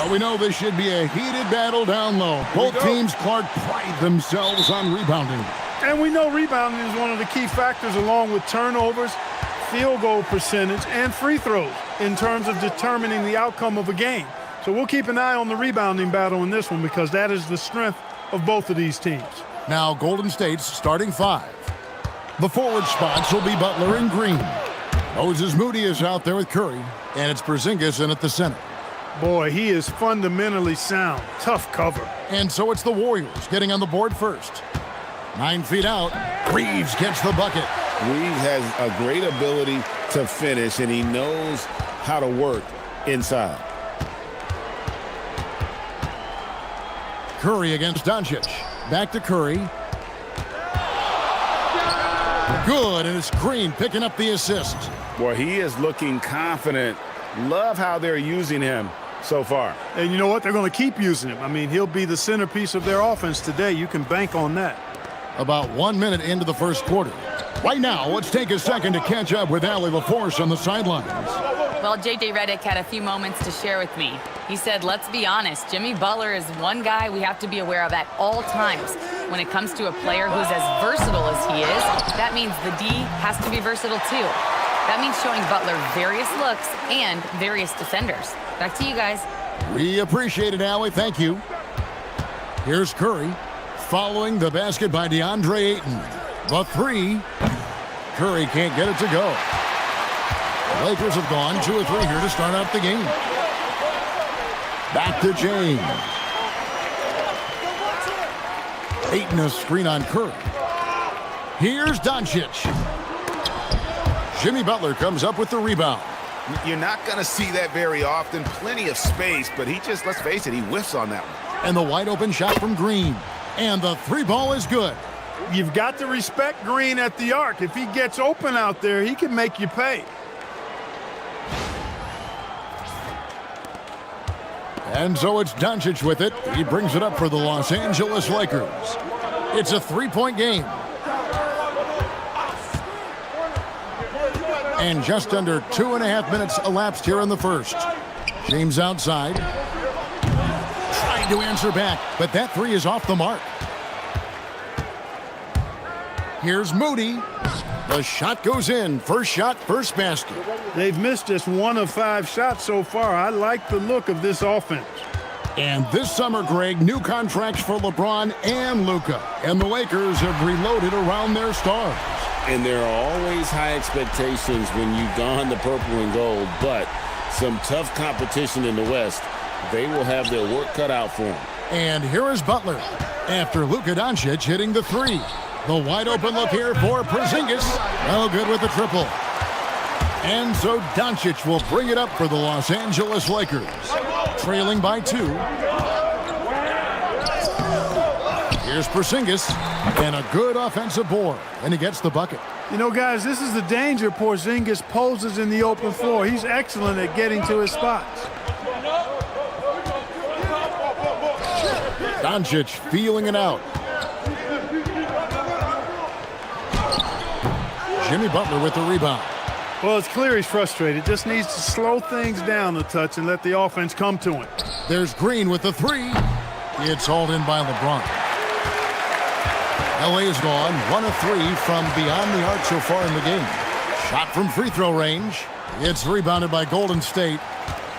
Well, we know this should be a heated battle down low. Both teams, Clark, pride themselves on rebounding. And we know rebounding is one of the key factors along with turnovers, field goal percentage, and free throws in terms of determining the outcome of a game. So we'll keep an eye on the rebounding battle in this one because that is the strength of both of these teams. Now Golden State's starting five. The forward spots will be Butler and Green. Moses Moody is out there with Curry, and it's Porzingis in at the center. Boy, he is fundamentally sound. Tough cover. And so it's the Warriors getting on the board first. 9 feet out, Reeves gets the bucket. Reeves has a great ability to finish, and he knows how to work inside. Curry against Doncic. Back to Curry. Good, and it's Green picking up the assist. Boy, he is looking confident. Love how they're using him so far. And you know what? They're going to keep using him. I mean, he'll be the centerpiece of their offense today. You can bank on that. About 1 minute into the first quarter. Right now, let's take a second to catch up with Allie LaForce on the sidelines. Well, J.J. Redick had a few moments to share with me. He said, let's be honest, Jimmy Butler is one guy we have to be aware of at all times. When it comes to a player who's as versatile as he is, that means the D has to be versatile too. That means showing Butler various looks and various defenders. Back to you guys. We appreciate it, Allie. Thank you. Here's Curry, following the basket by DeAndre Ayton. The three. Curry can't get it to go. The Lakers have gone 2 or 3 here to start out the game. Back to James. Ayton a screen on Curry. Here's Doncic. Jimmy Butler comes up with the rebound. You're not going to see that very often. Plenty of space, but he just, let's face it, he whiffs on that one. And the wide open shot from Green. And the three ball is good. You've got to respect Green at the arc. If he gets open out there, he can make you pay. And so it's Doncic with it. He brings it up for the Los Angeles Lakers. It's a 3-point game. And just under 2.5 minutes elapsed here in the first. James outside. Trying to answer back, but that three is off the mark. Here's Moody. The shot goes in. First shot, first basket. They've missed just 1 of 5 shots so far. I like the look of this offense. And this summer, Greg, new contracts for LeBron and Luka. And the Lakers have reloaded around their stars. And there are always high expectations when you don the purple and gold, but some tough competition in the West. They will have their work cut out for them. And here is Butler after Luka Doncic hitting the three. The wide open look here for Porzingis. No good with the triple. And so Doncic will bring it up for the Los Angeles Lakers. Trailing by 2. Here's Porzingis. And a good offensive board. And he gets the bucket. You know, guys, this is the danger Porzingis poses in the open floor. He's excellent at getting to his spots. Doncic feeling it out. Jimmy Butler with the rebound. Well, it's clear he's frustrated. Just needs to slow things down a touch and let the offense come to him. There's Green with the three. It's hauled in by LeBron. LA is gone 1 of 3 from beyond the arc so far in the game. Shot from free throw range. It's rebounded by Golden State.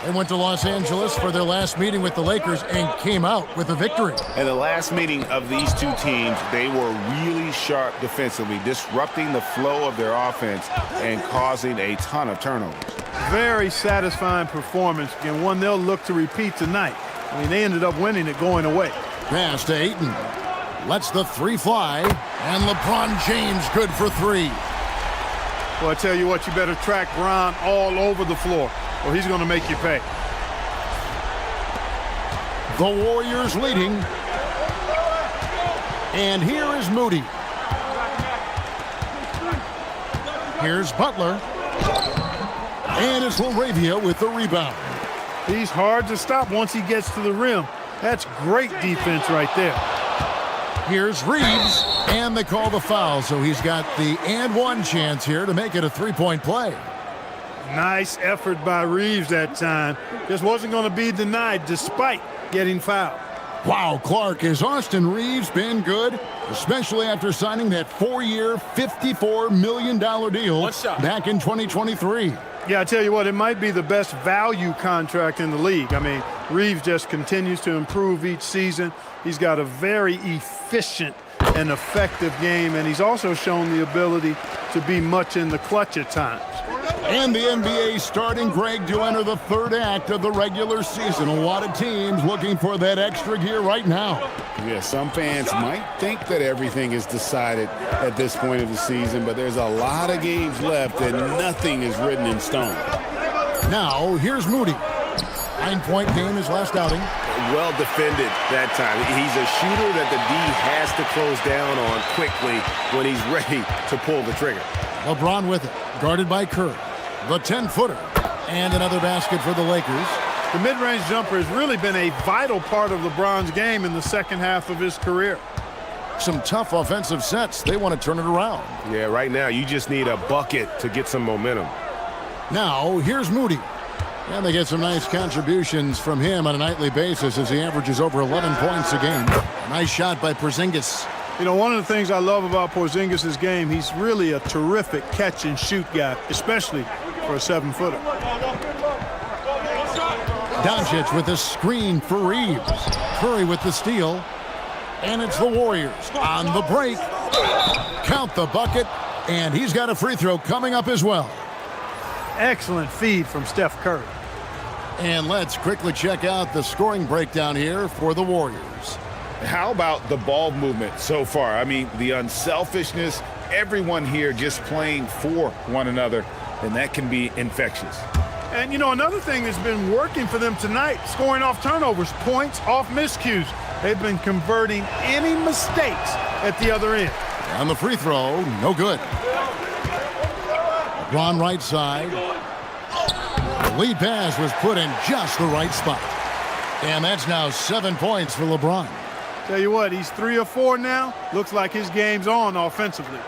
They went to Los Angeles for their last meeting with the Lakers and came out with a victory. And the last meeting of these two teams, they were really sharp defensively, disrupting the flow of their offense and causing a ton of turnovers. Very satisfying performance, and one they'll look to repeat tonight. I mean, they ended up winning it going away. Pass to Ayton. Lets the three fly. And LeBron James good for 3. Well, I tell you what, you better track Bron all over the floor, or he's going to make you pay. The Warriors leading. And here is Moody. Here's Butler. And it's LaRavia with the rebound. He's hard to stop once he gets to the rim. That's great defense right there. Here's Reeves. And they call the foul, so he's got the and one chance here to make it a 3-point play. Nice effort by Reeves that time. Just wasn't going to be denied despite getting fouled. Wow, Clark, has Austin Reeves been good? Especially after signing that 4-year, $54 million deal back in 2023. Yeah, I tell you what, it might be the best value contract in the league. I mean, Reeves just continues to improve each season. He's got a very efficient and effective game, and he's also shown the ability to be much in the clutch at times. And the NBA starting, Greg, to enter the third act of the regular season. A lot of teams looking for that extra gear right now. Yeah, some fans might think that everything is decided at this point of the season, but there's a lot of games left and nothing is written in stone. Now, here's Moody. 9-point game his last outing. Well defended that time. He's a shooter that the D has to close down on quickly when he's ready to pull the trigger. LeBron with it, guarded by Curry. The 10-footer. And another basket for the Lakers. The mid-range jumper has really been a vital part of LeBron's game in the second half of his career. Some tough offensive sets. They want to turn it around. Yeah, right now you just need a bucket to get some momentum. Now, here's Moody. And they get some nice contributions from him on a nightly basis as he averages over 11 points a game. A nice shot by Porzingis. You know, one of the things I love about Porzingis' game, he's really a terrific catch-and-shoot guy, especially for a 7-footer. Doncic with a screen for Reeves. Curry with the steal. And it's the Warriors on the break. Count the bucket. And he's got a free throw coming up as well. Excellent feed from Steph Curry. And let's quickly check out the scoring breakdown here for the Warriors. How about the ball movement so far? I mean, the unselfishness, everyone here just playing for one another, and that can be infectious. And, you know, another thing that's been working for them tonight, scoring off turnovers, points off miscues. They've been converting any mistakes at the other end. On the free throw, no good. LeBron right side. The lead pass was put in just the right spot. And that's now 7 points for LeBron. Tell you what, he's 3 or 4 now. Looks like his game's on offensively.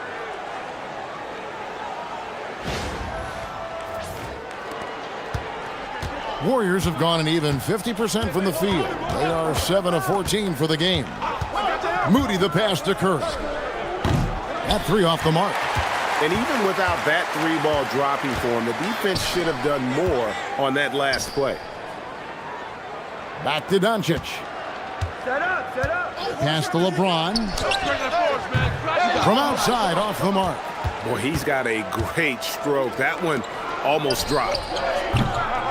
Warriors have gone an even 50% from the field. They are 7 of 14 for the game. Moody the pass to Curry. That 3 off the mark. And even without that 3-ball dropping for him, the defense should have done more on that last play. Back to Doncic. Set up. Pass to LeBron. From outside, off the mark. Boy, he's got a great stroke. That one almost dropped.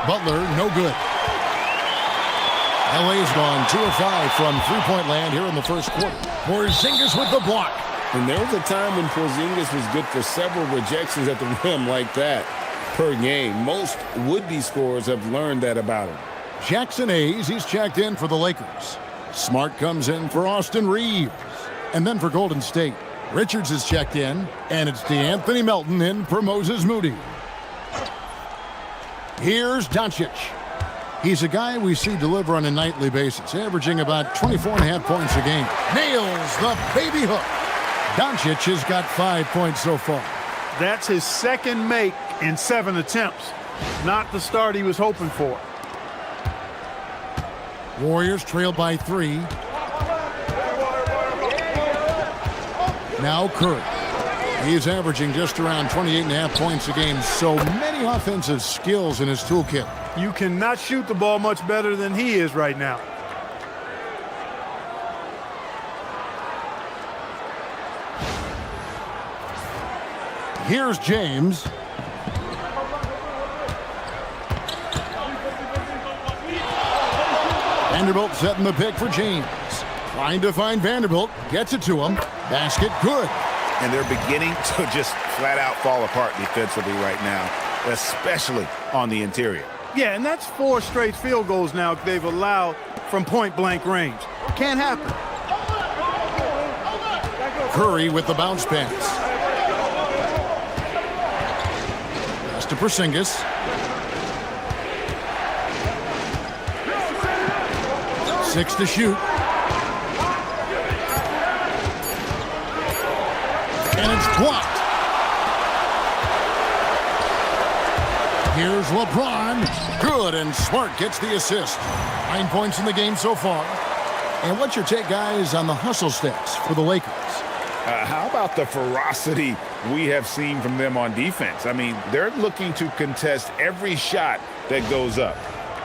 Butler, no good. LA's gone 2 of 5 from three-point land here in the first quarter. Porzingis with the block. And there was a time when Porzingis was good for several rejections at the rim like that per game. Most would-be scorers have learned that about him. Jackson Hayes, he's checked in for the Lakers. Smart comes in for Austin Reeves. And then for Golden State, Richards is checked in, and it's DeAnthony Melton in for Moses Moody. Here's Doncic. He's a guy we see deliver on a nightly basis, averaging about 24.5 points a game. Nails the baby hook. Doncic has got 5 points so far. That's his second make in 7 attempts. Not the start he was hoping for. Warriors trail by 3. Now Curry. He's averaging just around 28.5 points a game. So many offensive skills in his toolkit. You cannot shoot the ball much better than he is right now. Here's James. Vanderbilt setting the pick for James. Trying to find Vanderbilt. Gets it to him. Basket good. And they're beginning to just flat out fall apart defensively right now, especially on the interior. Yeah, and that's 4 straight field goals now they've allowed from point-blank range. Can't happen. Curry with the bounce pass. Pass to Porzingis. Six to shoot. And it's blocked. Here's LeBron. Good, and Smart gets the assist. 9 points in the game so far. And what's your take, guys, on the hustle stats for the Lakers? How about the ferocity we have seen from them on defense? I mean, they're looking to contest every shot that goes up.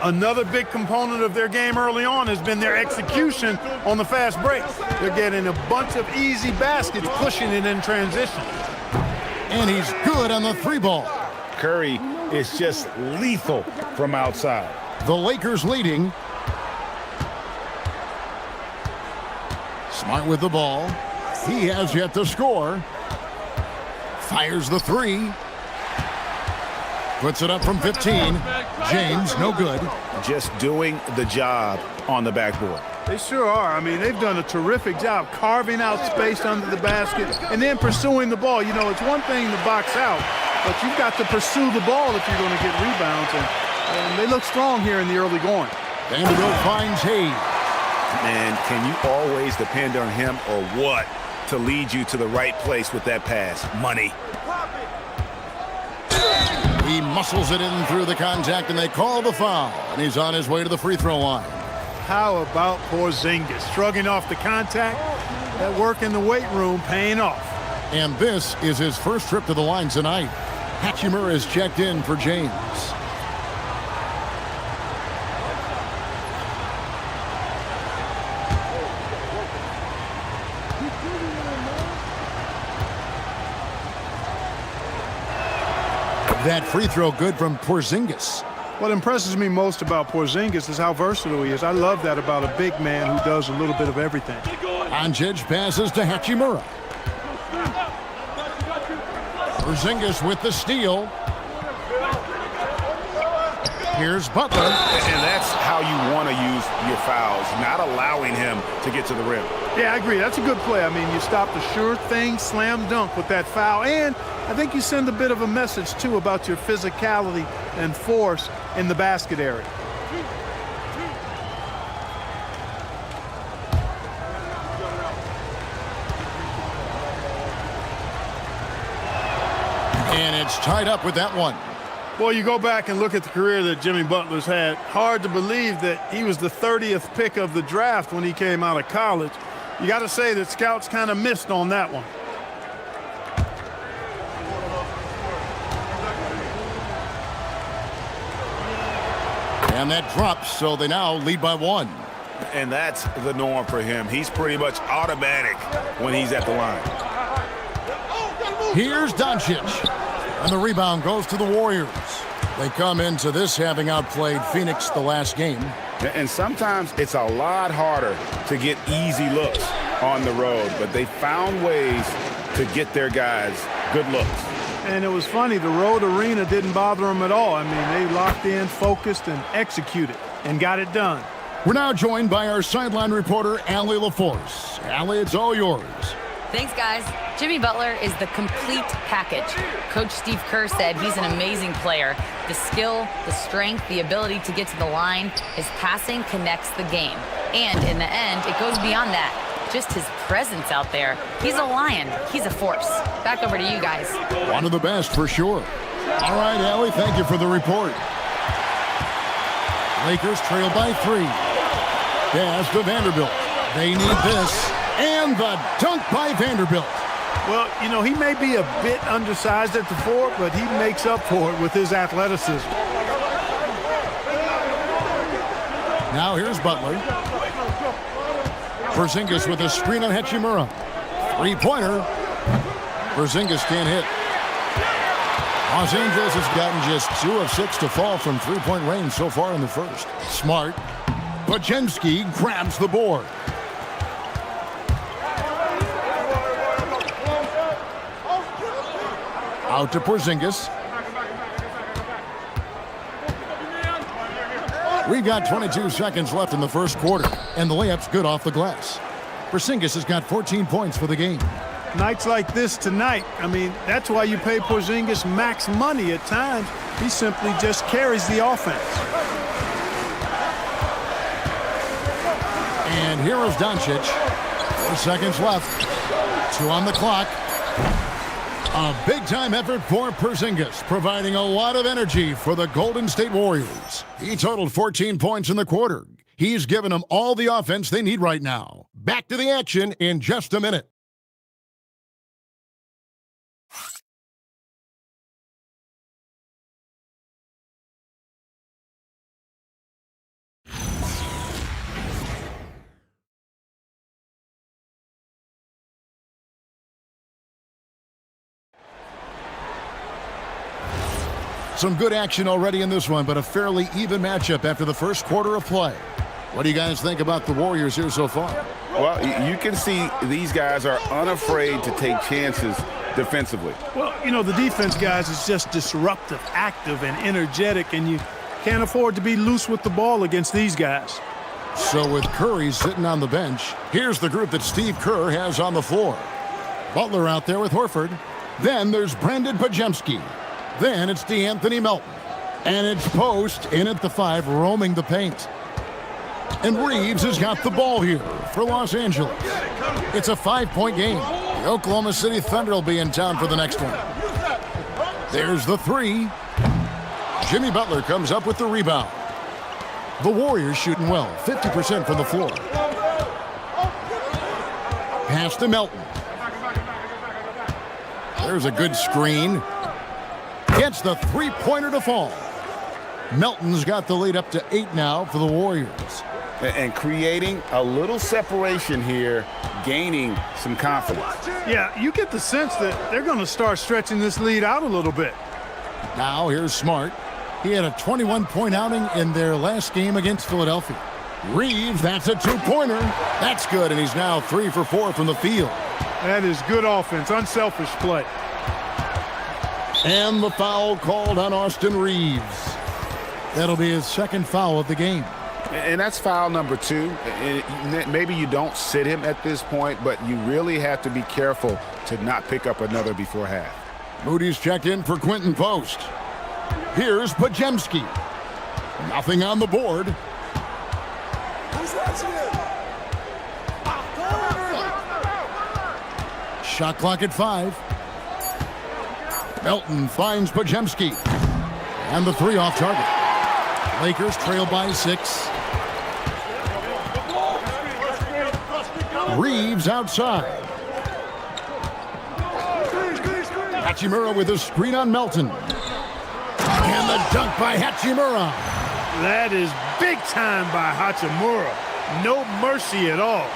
Another big component of their game early on has been their execution on the fast break. They're getting a bunch of easy baskets, pushing it in transition. And he's good on the three ball. Curry is just lethal from outside. The Lakers leading. Smart with the ball. He has yet to score. Fires the three. Puts it up from 15. James, no good. Just doing the job on the backboard. They sure are. I mean, they've done a terrific job carving out space under the basket and then pursuing the ball. You know, it's one thing to box out, but you've got to pursue the ball if you're going to get rebounds. And they look strong here in the early going. Vanderbilt finds Hayes. Man, can you always depend on him or what to lead you to the right place with that pass? Money. He muscles it in through the contact, and they call the foul. And he's on his way to the free throw line. How about Porzingis? Shrugging off the contact. That work in the weight room paying off. And this is his first trip to the line tonight. Hachimura is checked in for James. That free throw good from Porzingis. What impresses me most about Porzingis is how versatile he is. I love that about a big man who does a little bit of everything. Doncic passes to Hachimura. Porzingis with the steal. Here's Butler. And that's how you want to use your fouls, not allowing him to get to the rim. Yeah, I agree. That's a good play. I mean, you stop the sure thing, slam dunk with that foul. And I think you send a bit of a message, too, about your physicality and force in the basket area. And it's tied up with that one. Well, you go back and look at the career that Jimmy Butler's had. Hard to believe that he was the 30th pick of the draft when he came out of college. You got to say that scouts kind of missed on that one. And that drops, so they now lead by one. And that's the norm for him. He's pretty much automatic when he's at the line. Here's Doncic. And the rebound goes to the Warriors. They come into this having outplayed Phoenix the last game. And sometimes it's a lot harder to get easy looks on the road, but they found ways to get their guys good looks. And it was funny, the road arena didn't bother them at all. I mean, they locked in, focused, and executed, and got it done. We're now joined by our sideline reporter, Allie LaForce. Allie, it's all yours. Thanks, guys. Jimmy Butler is the complete package. Coach Steve Kerr said he's an amazing player. The skill, the strength, the ability to get to the line, his passing connects the game. And in the end, it goes beyond that. Just his presence out there. He's a lion. He's a force. Back over to you guys. One of the best for sure. All right, Allie, thank you for the report. Lakers trail by 3. Pass to Vanderbilt. They need this. And the dunk by Vanderbilt. Well, you know, he may be a bit undersized at the 4, but he makes up for it with his athleticism. Now here's Butler. Porzingis with a screen on Hachimura. Three-pointer. Porzingis can't hit. Los Angeles has gotten just 2 of 6 to fall from three-point range so far in the first. Smart. Podziemski grabs the board. Out to Porzingis. We've got 22 seconds left in the first quarter, and the layup's good off the glass. Porzingis has got 14 points for the game. Nights like this tonight, I mean, that's why you pay Porzingis max money at times. He simply just carries the offense. And here is Doncic. 4 seconds left. 2 on the clock. A big-time effort for Porzingis, providing a lot of energy for the Golden State Warriors. He totaled 14 points in the quarter. He's given them all the offense they need right now. Back to the action in just a minute. Some good action already in this one, but a fairly even matchup after the first quarter of play. What do you guys think about the Warriors here so far? Well, you can see these guys are unafraid to take chances defensively. Well, you know, the defense, guys, is just disruptive, active, and energetic, and you can't afford to be loose with the ball against these guys. So with Curry sitting on the bench, here's the group that Steve Kerr has on the floor. Butler out there with Horford. Then there's Brandon Podziemski. Then it's DeAnthony Melton. And it's Post in at the 5, roaming the paint. And Reeves has got the ball here for Los Angeles. It's a 5-point game. The Oklahoma City Thunder will be in town for the next one. There's the 3. Jimmy Butler comes up with the rebound. The Warriors shooting well, 50% from the floor. Pass to Melton. There's a good screen. Gets the three-pointer to fall. Melton's got the lead up to 8 now for the Warriors. And creating a little separation here, gaining some confidence. Yeah, you get the sense that they're going to start stretching this lead out a little bit. Now here's Smart. He had a 21-point outing in their last game against Philadelphia. Reeves, that's a 2-pointer. That's good, and he's now 3 for 4 from the field. That is good offense, unselfish play. And the foul called on Austin Reeves. That'll be his second foul of the game. And that's foul number 2. And maybe you don't sit him at this point, but you really have to be careful to not pick up another before half. Moody's checked in for Quentin Post. Here's Podziemski. Nothing on the board. Shot clock at 5. Melton finds Podziemski. And the 3 off target. Lakers trail by 6. Reeves outside. Hachimura with a screen on Melton. And the dunk by Hachimura. That is big time by Hachimura. No mercy at all.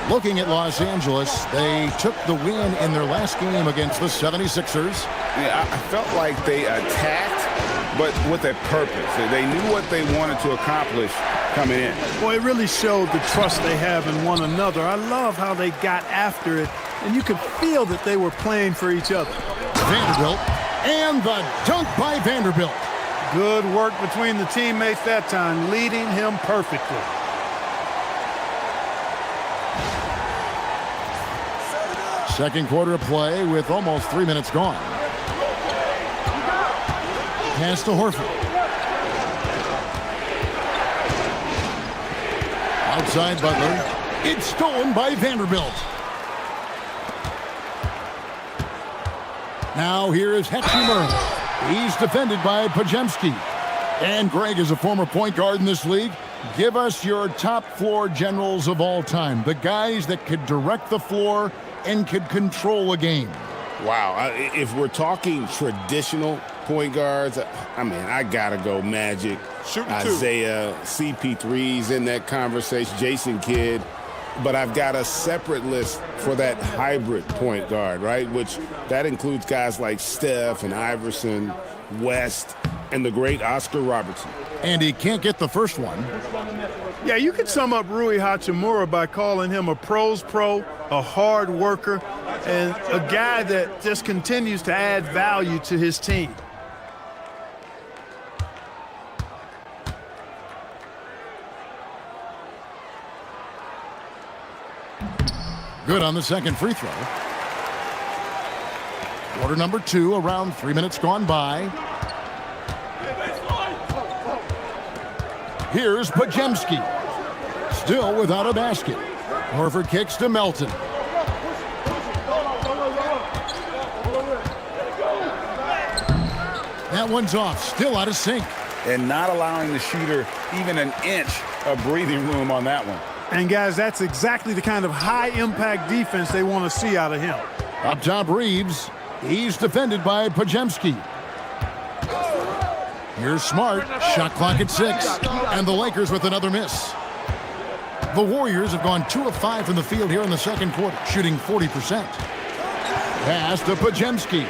Looking at Los Angeles, they took the win in their last game against the 76ers. Yeah, I felt like they attacked, but with a purpose. They knew what they wanted to accomplish coming in. Well, it really showed the trust they have in one another. I love how they got after it, and you could feel that they were playing for each other. Vanderbilt, and the dunk by Vanderbilt. Good work between the teammates that time, leading him perfectly. Second quarter of play with almost 3 minutes gone. Pass to Horford. Outside Butler. It's stolen by Vanderbilt. Now here is Hachimura. He's defended by Podziemski. And Greg is a former point guard in this league. Give us your top floor generals of all time. The guys that could direct the floor and could control a game. Wow. If we're talking traditional point guards, I mean, I got to go Magic, Isaiah, CP3's in that conversation, Jason Kidd. But I've got a separate list for that hybrid point guard, right? Which that includes guys like Steph and Iverson, West, and the great Oscar Robertson. And he can't get the first one. Yeah, you could sum up Rui Hachimura by calling him a pro's pro, a hard worker, and a guy that just continues to add value to his team. Good on the second free throw. Quarter number 2, around 3 minutes gone by. Here's Podziemski. Still without a basket. Horford kicks to Melton. That one's off, still out of sync. And not allowing the shooter even an inch of breathing room on that one. And, guys, that's exactly the kind of high-impact defense they want to see out of him. Up top, Reeves. He's defended by Pajemski. Here's Smart. Shot clock at 6. And the Lakers with another miss. The Warriors have gone 2 of 5 from the field here in the second quarter, shooting 40%. Pass to Pajemski.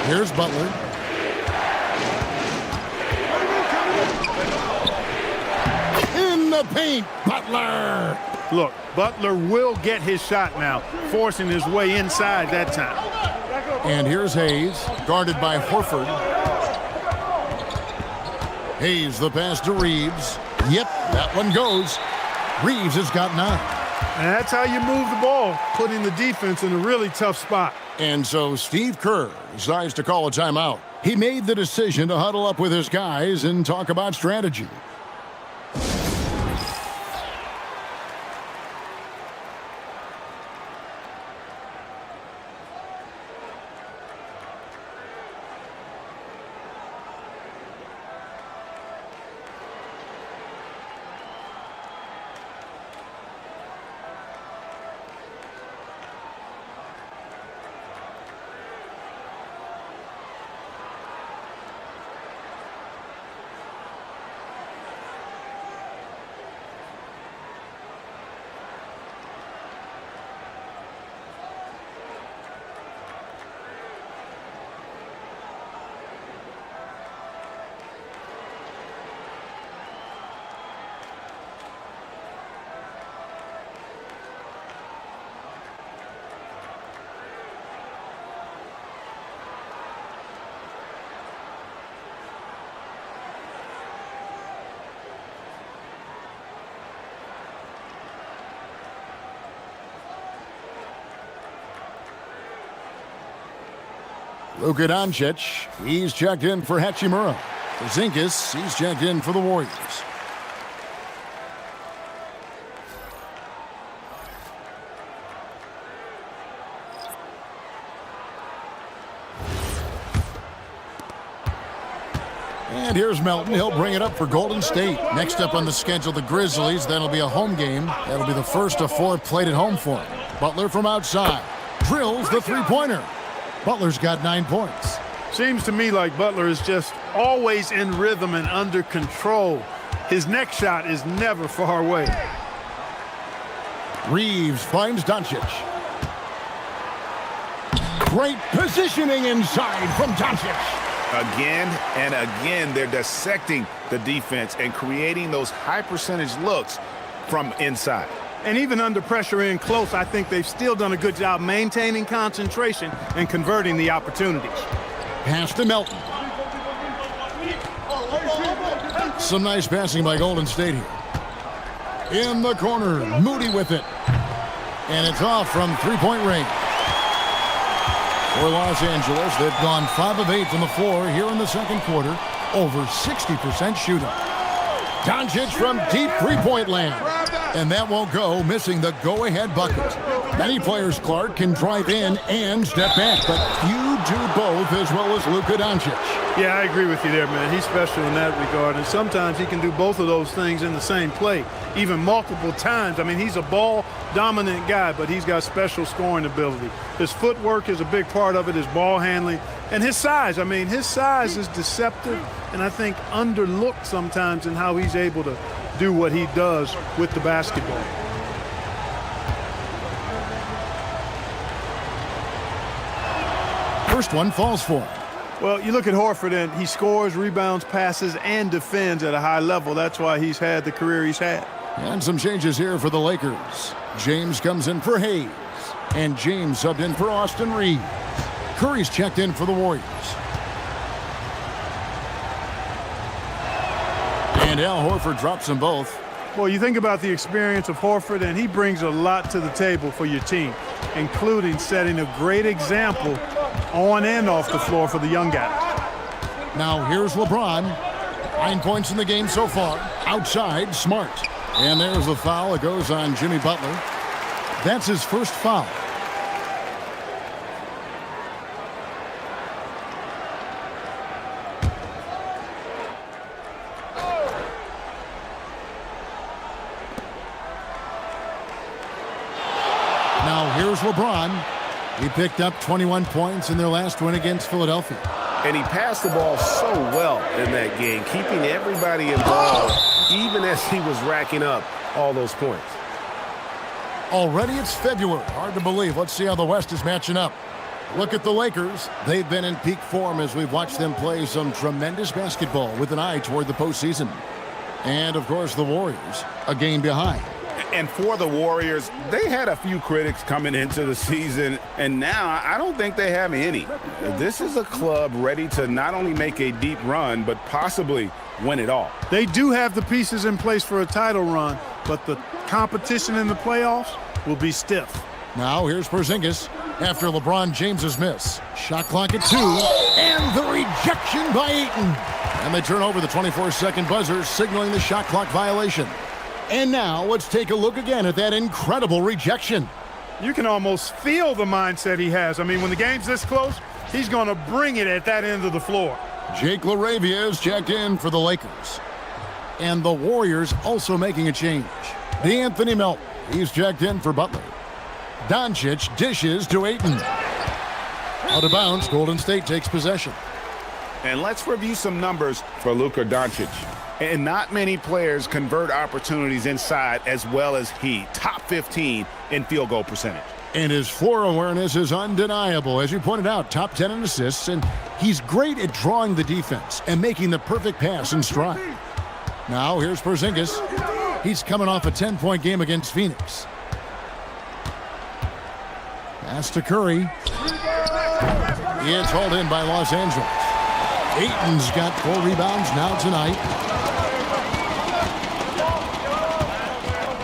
Here's Butler. In the paint, Butler. Look, Butler will get his shot now, forcing his way inside that time. And here's Hayes, guarded by Horford. Hayes, the pass to Reeves. Yep, that one goes. Reeves has got 9. And that's how you move the ball, putting the defense in a really tough spot. And so Steve Kerr decides to call a timeout. He made the decision to huddle up with his guys and talk about strategy. Luka Doncic, he's checked in for Hachimura. Porzingis, he's checked in for the Warriors. And here's Melton. He'll bring it up for Golden State. Next up on the schedule, the Grizzlies. That'll be a home game. That'll be the first of 4 played at home for him. Butler from outside. Drills the three-pointer. Butler's got 9 points. Seems to me like Butler is just always in rhythm and under control. His next shot is never far away. Reeves finds Doncic. Great positioning inside from Doncic. Again and again, they're dissecting the defense and creating those high-percentage looks from inside. And even under pressure in close, I think they've still done a good job maintaining concentration and converting the opportunities. Pass to Melton. Some nice passing by Golden State here. In the corner, Moody with it. And it's off from three-point range. For Los Angeles, they've gone 5 of 8 from the floor here in the second quarter. Over 60% shooting. Doncic from deep three-point land. And that won't go, missing the go-ahead bucket. Many players, Clark, can drive in and step back, but few do both as well as Luka Doncic. Yeah, I agree with you there, man. He's special in that regard, and sometimes he can do both of those things in the same play, even multiple times. I mean, he's a ball-dominant guy, but he's got special scoring ability. His footwork is a big part of it, his ball handling, and his size. I mean, his size is deceptive and I think underlooked sometimes in how he's able to do what he does with the basketball. First one falls for him. Well, you look at Horford, and he scores, rebounds, passes, and defends at a high level. That's why he's had the career he's had. And some changes here for the Lakers. James comes in for Hayes. And James subbed in for Austin Reeves. Curry's checked in for the Warriors. And Al Horford drops them both. Well, you think about the experience of Horford, and he brings a lot to the table for your team, including setting a great example on and off the floor for the young guys. Now here's LeBron. 9 points in the game so far. Outside, Smart. And there's the foul. It goes on Jimmy Butler. That's his first foul. Here's LeBron. He picked up 21 points in their last win against Philadelphia. And he passed the ball so well in that game, keeping everybody involved, even as he was racking up all those points. Already it's February. Hard to believe. Let's see how the West is matching up. Look at the Lakers. They've been in peak form as we've watched them play some tremendous basketball with an eye toward the postseason. And, of course, the Warriors, a game behind. And for the Warriors, they had a few critics coming into the season, and now I don't think they have any. This is a club ready to not only make a deep run, but possibly win it all. They do have the pieces in place for a title run, but the competition in the playoffs will be stiff. Now here's Porzingis after LeBron James's miss. Shot clock at 2, and the rejection by Ayton. And they turn over the 24-second buzzer, signaling the shot clock violation. And now let's take a look again at that incredible rejection. You can almost feel the mindset he has. I mean, when the game's this close, he's going to bring it at that end of the floor. Jake LaRavia is checked in for the Lakers. And the Warriors also making a change. DeAnthony Melton, he's checked in for Butler. Doncic dishes to Ayton. Out of bounds, Golden State takes possession. And let's review some numbers for Luka Doncic. And not many players convert opportunities inside as well as he. Top 15 in field goal percentage. And his floor awareness is undeniable. As you pointed out, top 10 in assists, and he's great at drawing the defense and making the perfect pass in stride. Now here's Porzingis. He's coming off a 10-point game against Phoenix. Pass to Curry. It's hauled in by Los Angeles. Ayton's got 4 rebounds now tonight.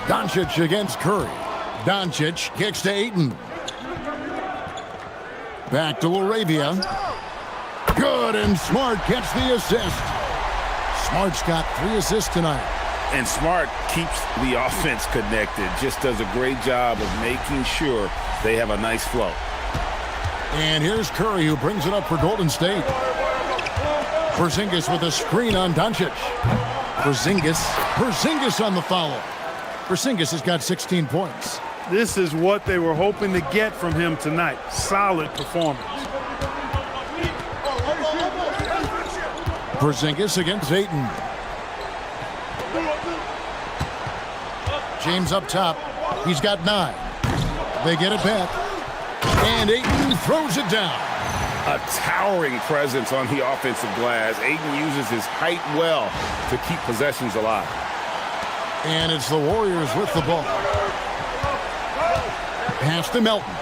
Doncic against Curry. Doncic kicks to Ayton. Back to LaRavia. Good, and Smart gets the assist. Smart's got 3 assists tonight. And Smart keeps the offense connected, just does a great job of making sure they have a nice flow. And here's Curry, who brings it up for Golden State. Porzingis with a screen on Doncic. Porzingis on the follow. Porzingis has got 16 points. This is what they were hoping to get from him tonight. Solid performance. Porzingis against Ayton. James up top. He's got 9. They get it back. And Ayton throws it down. A towering presence on the offensive glass. Ayton uses his height well to keep possessions alive. And it's the Warriors with the ball. Pass to Melton.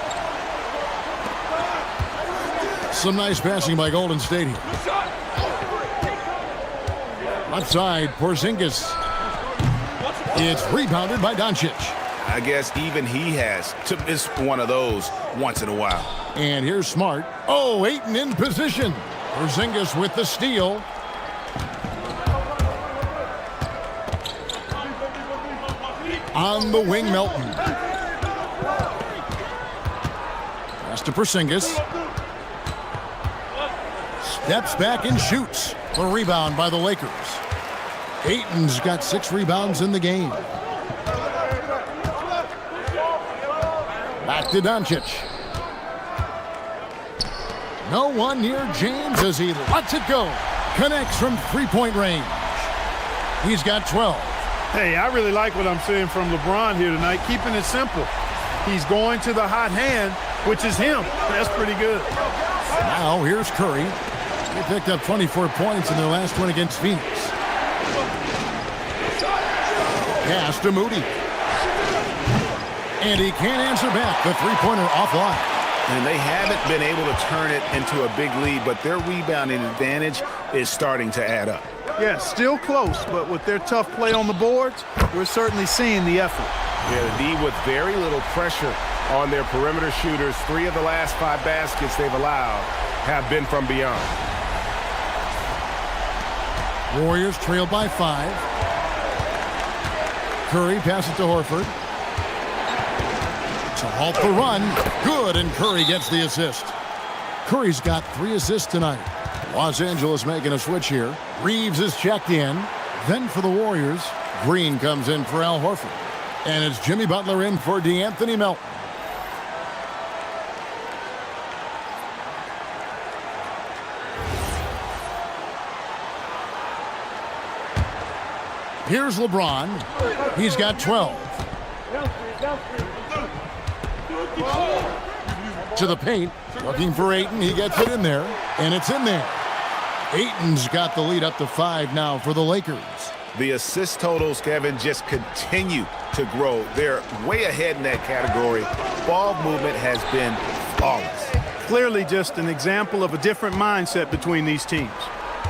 Some nice passing by Golden State here. Left side, Porzingis. It's rebounded by Doncic. I guess even he has to miss one of those once in a while. And here's Smart. Oh, Ayton in position. Porzingis with the steal. On the wing, Melton. Pass to Porzingis. Steps back and shoots. The rebound by the Lakers. Ayton's got 6 rebounds in the game. Back to Doncic. No one near James as he lets it go. Connects from 3-point range. He's got 12. Hey, I really like what I'm seeing from LeBron here tonight, keeping it simple. He's going to the hot hand, which is him. That's pretty good. Now here's Curry. They picked up 24 points in their last win against Phoenix. Pass to Moody. And he can't answer back. The three-pointer offline. And they haven't been able to turn it into a big lead, but their rebounding advantage is starting to add up. Yeah, still close, but with their tough play on the boards, we're certainly seeing the effort. Yeah, the D with very little pressure on their perimeter shooters. 3 of the last 5 baskets they've allowed have been from beyond. Warriors trail by 5. Curry passes to Horford. To halt the run. Good, and Curry gets the assist. Curry's got 3 assists tonight. Los Angeles making a switch here. Reeves is checked in. Then for the Warriors, Green comes in for Al Horford. And it's Jimmy Butler in for DeAnthony Melton. Here's LeBron. He's got 12. To the paint, looking for Ayton. He gets it in there, and it's in there. Ayton's got the lead up to 5 now for the Lakers. The assist totals, Kevin, just continue to grow. They're way ahead in that category. Ball movement has been flawless. Clearly just an example of a different mindset between these teams.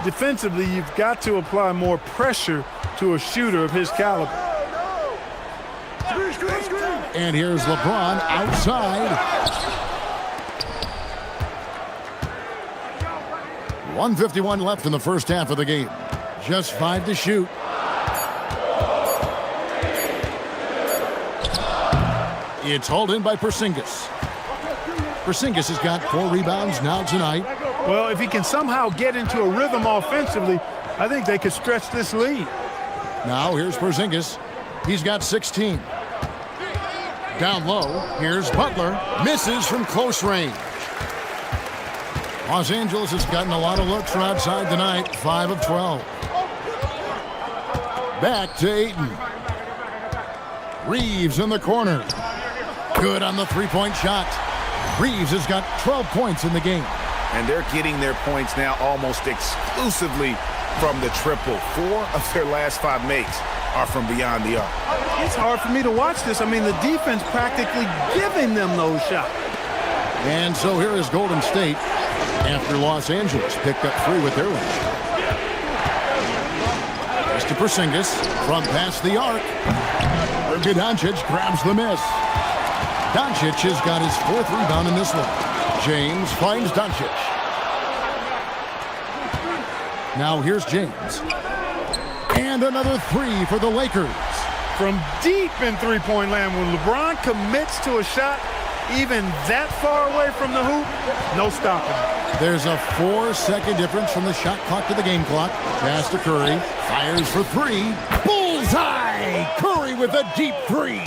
Defensively, you've got to apply more pressure to a shooter of his caliber. And here's LeBron outside. 1:51 left in the first half of the game. Just 5 to shoot. It's hauled in by Porzingis. Porzingis has got 4 rebounds now tonight. Well, if he can somehow get into a rhythm offensively, I think they could stretch this lead. Now here's Porzingis. He's got 16. Down low, here's Butler. Misses from close range. Los Angeles has gotten a lot of looks from outside tonight. 5 of 12. Back to Ayton. Reeves in the corner. Good on the three-point shot. Reeves has got 12 points in the game. And they're getting their points now almost exclusively from the triple. 4 of their last 5 makes are from beyond the arc. It's hard for me to watch this. I mean, the defense practically giving them those shots. And so here is Golden State after Los Angeles picked up 3 with their lead. Pass to Porzingis from past the arc. Luka Doncic grabs the miss. Doncic has got his 4th rebound in this one. James finds Doncic. Now here's James. And another 3 for the Lakers. From deep in three-point land, when LeBron commits to a shot even that far away from the hoop, no stopping. There's a 4-second difference from the shot clock to the game clock. Pass to Curry. Fires for 3. Bullseye! Curry with a deep 3.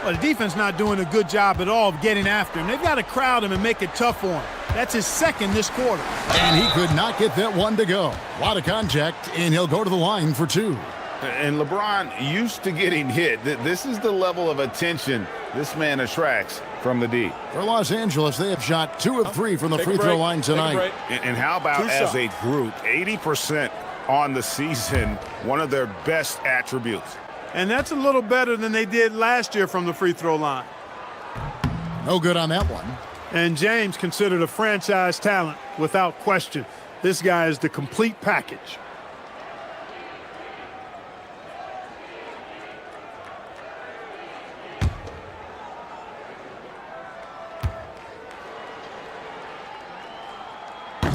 Well, the defense not doing a good job at all of getting after him. They've got to crowd him and make it tough for him. That's his 2nd this quarter. And he could not get that one to go. A lot of contact, and he'll go to the line for 2. And LeBron used to getting hit. This is the level of attention this man attracts from the D. For Los Angeles, they have shot 2 of 3 from the free throw line tonight. And how about as a group, 80% on the season, one of their best attributes. And that's a little better than they did last year from the free throw line. No good on that one. And James considered a franchise talent without question. This guy is the complete package.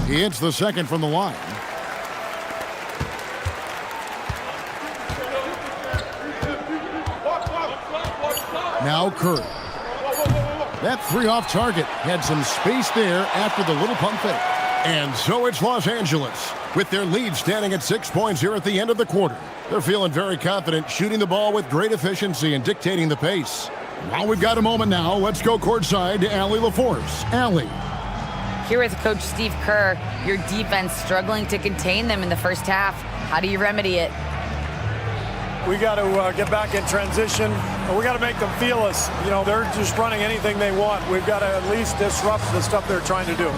He hits the 2nd from the line. Now Curry. That 3 off target had some space there after the little pump fake. And so it's Los Angeles with their lead standing at 6 points here at the end of the quarter. They're feeling very confident, shooting the ball with great efficiency and dictating the pace. While we've got a moment now, let's go courtside to Allie LaForce. Allie. Here with Coach Steve Kerr, your defense struggling to contain them in the first half. How do you remedy it? We got to get back in transition. We got to make them feel us. You know, they're just running anything they want. We've got to at least disrupt the stuff they're trying to do.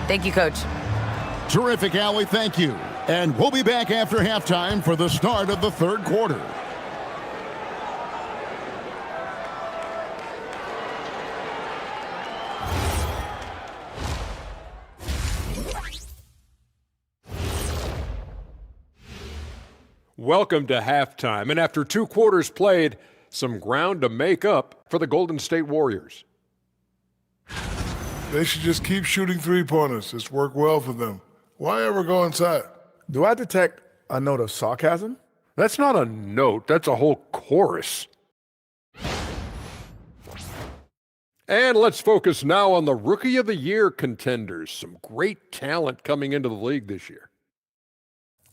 Thank you, Coach. Terrific, Allie. Thank you. And we'll be back after halftime for the start of the 3rd quarter. Welcome to halftime, and after 2 quarters played, some ground to make up for the Golden State Warriors. They should just keep shooting three-pointers. It's worked well for them. Why ever go inside? Do I detect a note of sarcasm? That's not a note, that's a whole chorus. And let's focus now on the Rookie of the Year contenders. Some great talent coming into the league this year.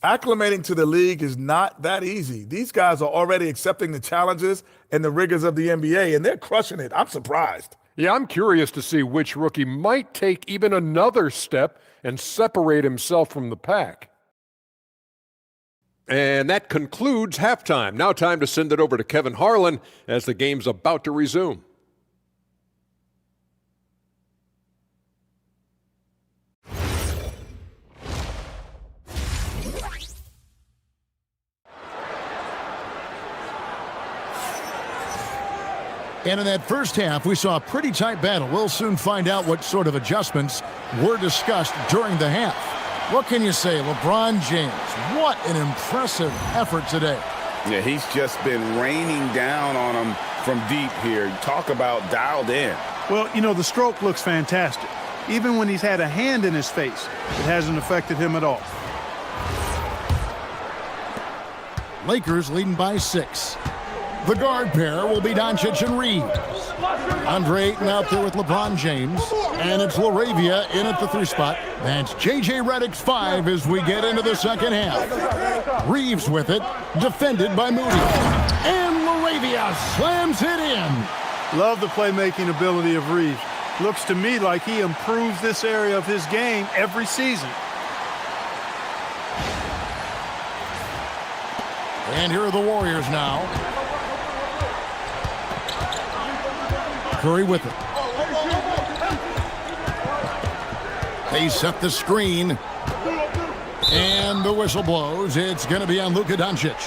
Acclimating to the league is not that easy. These guys are already accepting the challenges and the rigors of the NBA, and they're crushing it. I'm surprised. Yeah, I'm curious to see which rookie might take even another step and separate himself from the pack. And that concludes halftime. Now time to send it over to Kevin Harlan as the game's about to resume. And in that first half, we saw a pretty tight battle. We'll soon find out what sort of adjustments were discussed during the half. What can you say, LeBron James? What an impressive effort today. Yeah, he's just been raining down on him from deep here. Talk about dialed in. Well, you know, the stroke looks fantastic. Even when he's had a hand in his face, it hasn't affected him at all. Lakers leading by 6. The guard pair will be Doncic and Reeves. Andre Ayton out there with LeBron James. And it's LaRavia in at the 3 spot. That's J.J. Redick's 5 as we get into the second half. Reeves with it, defended by Moody. And LaRavia slams it in. Love the playmaking ability of Reeves. Looks to me like he improves this area of his game every season. And here are the Warriors now. Curry with it. They set the screen. And the whistle blows. It's going to be on Luka Doncic.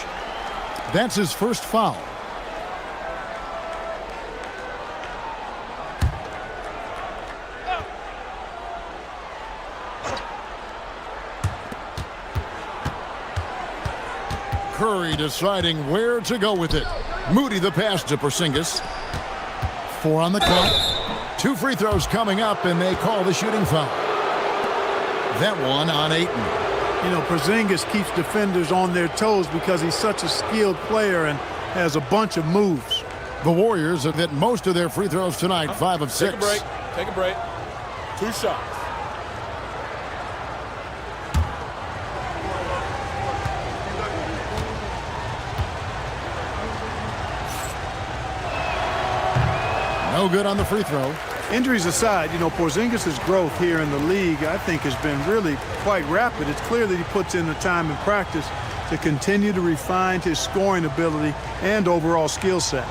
That's his first foul. Curry deciding where to go with it. Moody the pass to Porzingis. 4 on the clock. 2 free throws coming up, and they call the shooting foul. That one on Ayton. You know, Porzingis keeps defenders on their toes because he's such a skilled player and has a bunch of moves. The Warriors have hit most of their free throws tonight, 5 of 6. Take a break. Take a break. 2 shots. No good on the free throw. Injuries aside, you know, Porzingis' growth here in the league, I think, has been really quite rapid. It's clear that he puts in the time in practice to continue to refine his scoring ability and overall skill set.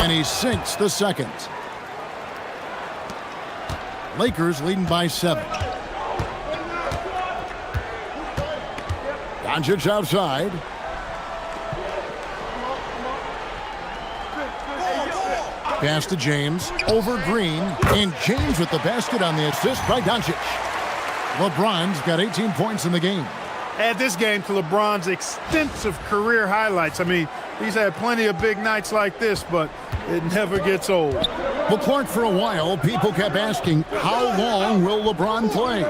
And he sinks the second. Lakers leading by 7. Doncic outside. Pass to James. Over Green. And James with the basket on the assist by Doncic. LeBron's got 18 points in the game. Add this game to LeBron's extensive career highlights. I mean, he's had plenty of big nights like this, but it never gets old. Well, Clark, for a while, people kept asking, how long will LeBron play?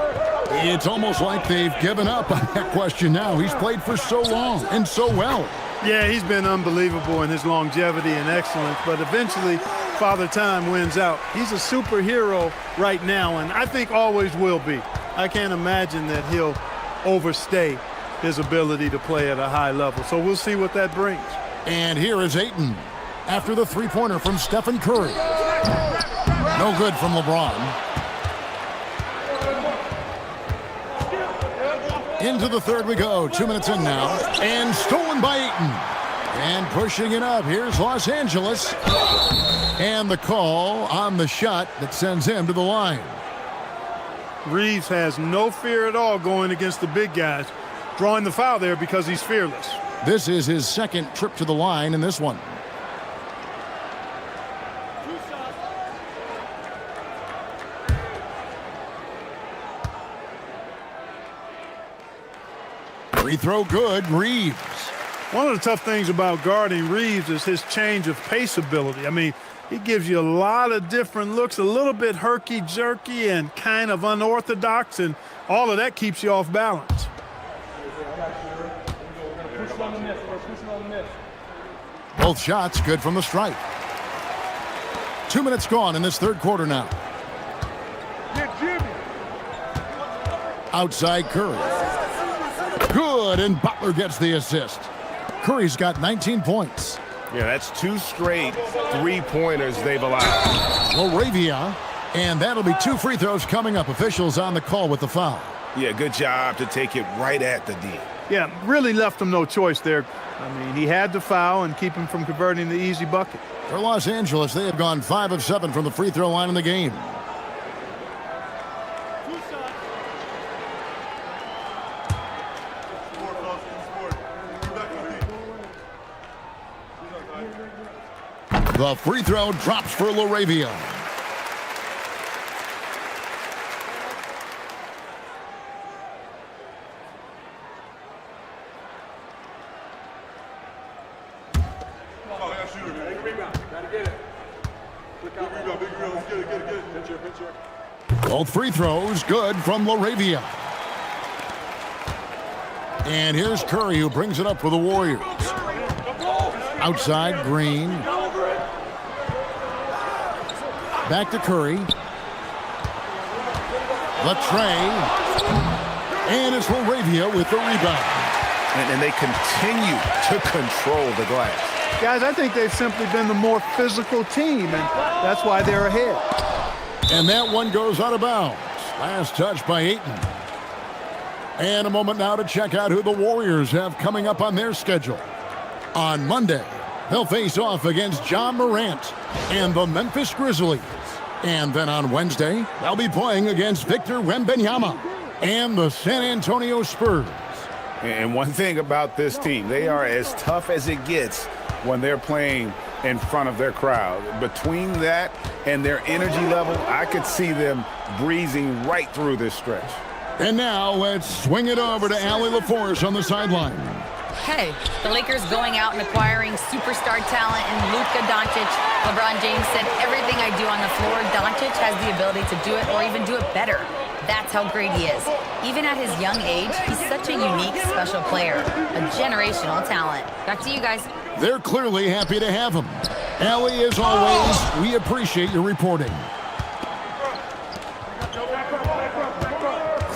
It's almost like they've given up on that question now. He's played for so long and so well. Yeah, he's been unbelievable in his longevity and excellence, but eventually Father Time wins out. He's a superhero right now, and I think always will be. I can't imagine that he'll overstay his ability to play at a high level. So we'll see what that brings. And here is Ayton after the three-pointer from Stephen Curry. No good from LeBron. Into the third we go. 2 minutes in now. And stolen by Ayton. And pushing it up. Here's Los Angeles. And the call on the shot that sends him to the line. Reeves has no fear at all going against the big guys. Drawing the foul there because he's fearless. This is his second trip to the line in this one. Free throw good, Reeves. One of the tough things about guarding Reeves is his change of pace ability. I mean, he gives you a lot of different looks, a little bit herky-jerky and kind of unorthodox, and all of that keeps you off balance. Both shots good from the stripe. 2 minutes gone in this third quarter now. Outside Curry. Good, and Butler gets the assist. Curry's got 19 points. Yeah, that's 2 straight three-pointers they've allowed. Laravia, and that'll be 2 free throws coming up. Officials on the call with the foul. Yeah, good job to take it right at the D. Yeah, really left him no choice there. I mean, he had to foul and keep him from converting the easy bucket. For Los Angeles, they have gone 5 of 7 from the free throw line in the game. The free throw drops for Laravia. Both free throws good from Laravia. And here's Curry, who brings it up for the Warriors. Outside, Green. Back to Curry. The tray. And it's Laravia with the rebound. And they continue to control the glass. Guys, I think they've simply been the more physical team, and that's why they're ahead. And that one goes out of bounds. Last touch by Ayton. And a moment now to check out who the Warriors have coming up on their schedule. On Monday, they'll face off against John Morant and the Memphis Grizzlies. And then on Wednesday, they'll be playing against Victor Wembanyama and the San Antonio Spurs. And one thing about this team, they are as tough as it gets when they're playing in front of their crowd. Between that and their energy level, I could see them breezing right through this stretch. And now let's swing it over to Allie LaForce on the sideline. Hey, the Lakers going out and acquiring superstar talent in Luka Doncic. LeBron James said, everything I do on the floor, Doncic has the ability to do it or even do it better. That's how great he is. Even at his young age, he's such a unique, special player. A generational talent. Back to you guys. They're clearly happy to have him. Allie, as always, we appreciate your reporting.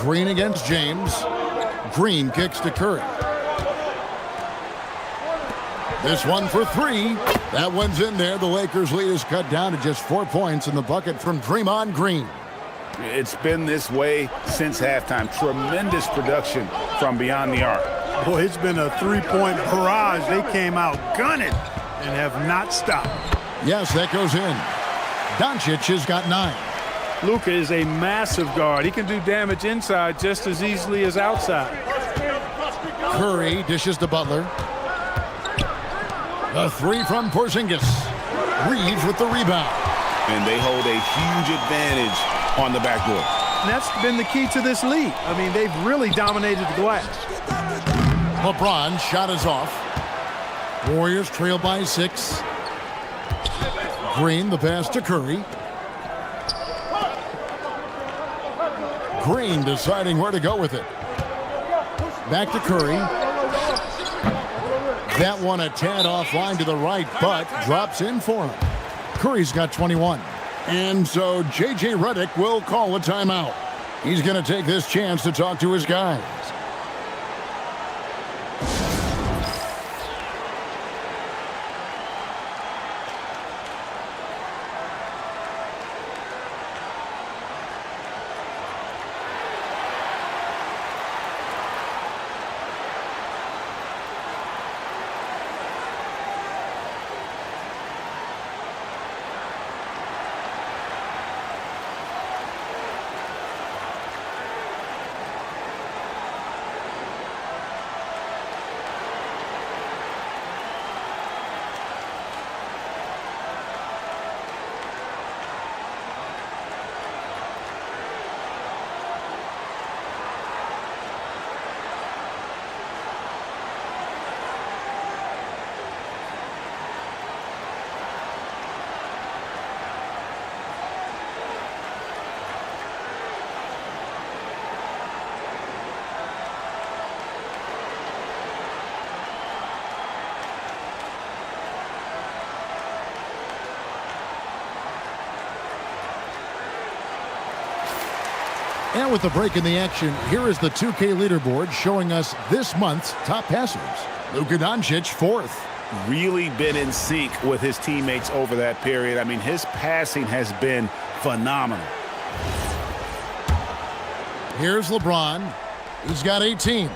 Green against James. Green kicks to Curry. This one for 3. That one's in there. The Lakers' lead is cut down to just 4 points in the bucket from Draymond Green. It's been this way since halftime. Tremendous production from beyond the arc. Boy, it's been a 3-point barrage. They came out gunning and have not stopped. Yes, that goes in. Doncic has got 9. Luka is a massive guard. He can do damage inside just as easily as outside. Curry dishes to Butler. The 3 from Porzingis. Reeves with the rebound. And they hold a huge advantage on the backboard. And that's been the key to this lead. I mean, they've really dominated the glass. LeBron shot is off. Warriors trail by 6. Green, the pass to Curry. Green deciding where to go with it. Back to Curry. That one a tad offline to the right, but drops in for him. Curry's got 21. And so J.J. Redick will call a timeout. He's going to take this chance to talk to his guys. And with the break in the action, here is the 2K leaderboard showing us this month's top passers. Luka Doncic, 4th. really been in sync with his teammates over that period. I mean, his passing has been phenomenal. Here's LeBron. He's got 18.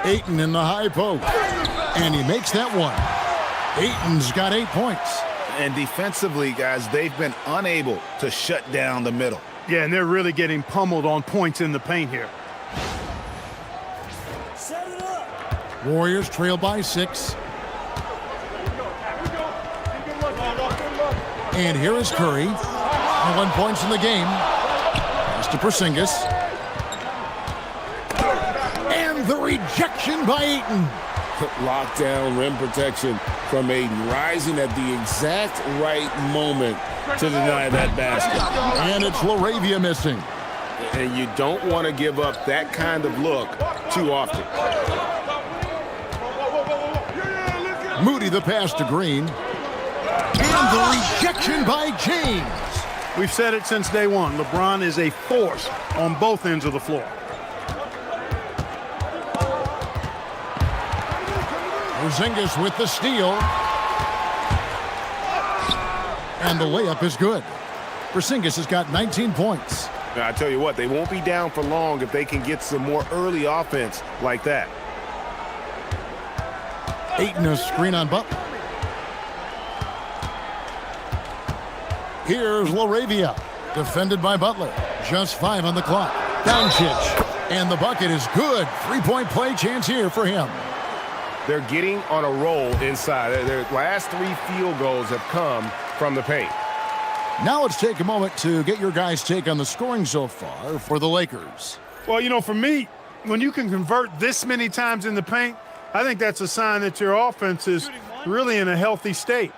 Ayton in the high post. And he makes that one. Ayton's got 8 points. And defensively, guys, they've been unable to shut down the middle. Yeah, and they're really getting pummeled on points in the paint here. Warriors trail by 6. And here is Curry. 1 point in the game. Pass to Porzingis. And the rejection by Ayton. Lockdown rim protection from Ayton, rising at the exact right moment to deny that basket. And it's LaRavia missing. And you don't want to give up that kind of look too often. Moody the pass to Green. And the rejection by James. We've said it since day one. LeBron is a force on both ends of the floor. Porzingis with the steal. And the layup is good. Porzingis has got 19 points. Now, I tell you what, they won't be down for long if they can get some more early offense like that. Ayton a screen on Butler. Here's LaRavia, defended by Butler. Just 5 on the clock. Doncic, and the bucket is good. 3-point play chance here for him. They're getting on a roll inside. Their last 3 field goals have come from the paint. Now let's take a moment to get your guys' take on the scoring so far for the Lakers. Well, you know, for me, when you can convert this many times in the paint, I think that's a sign that your offense is really in a healthy state.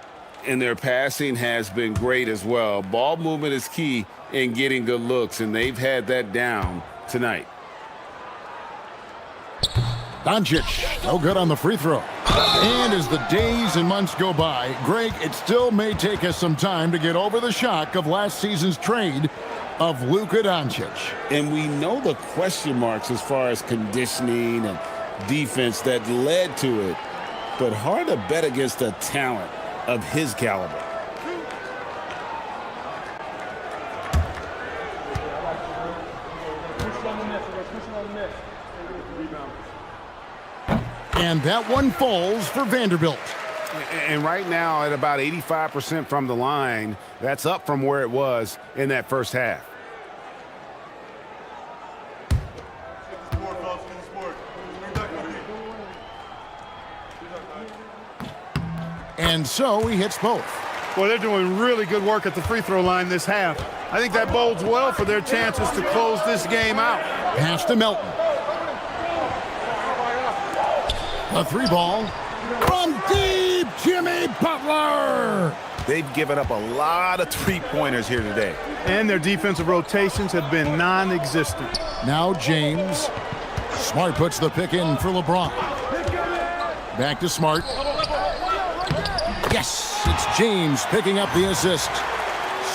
And their passing has been great as well. Ball movement is key in getting good looks, and they've had that down tonight. Doncic, no good on the free throw. And as the days and months go by, Greg, it still may take us some time to get over the shock of last season's trade of Luka Doncic. And we know the question marks as far as conditioning and defense that led to it, but hard to bet against a talent of his caliber. And that one falls for Vanderbilt. And right now at about 85% from the line, that's up from where it was in that first half. And so he hits both. Well, they're doing really good work at the free throw line this half. I think that bodes well for their chances to close this game out. Pass to Melton. A 3-ball from deep, Jimmy Butler. They've given up a lot of 3-pointers here today. And their defensive rotations have been non-existent. Now James. Smart puts the pick in for LeBron. Back to Smart. Yes, it's James picking up the assist.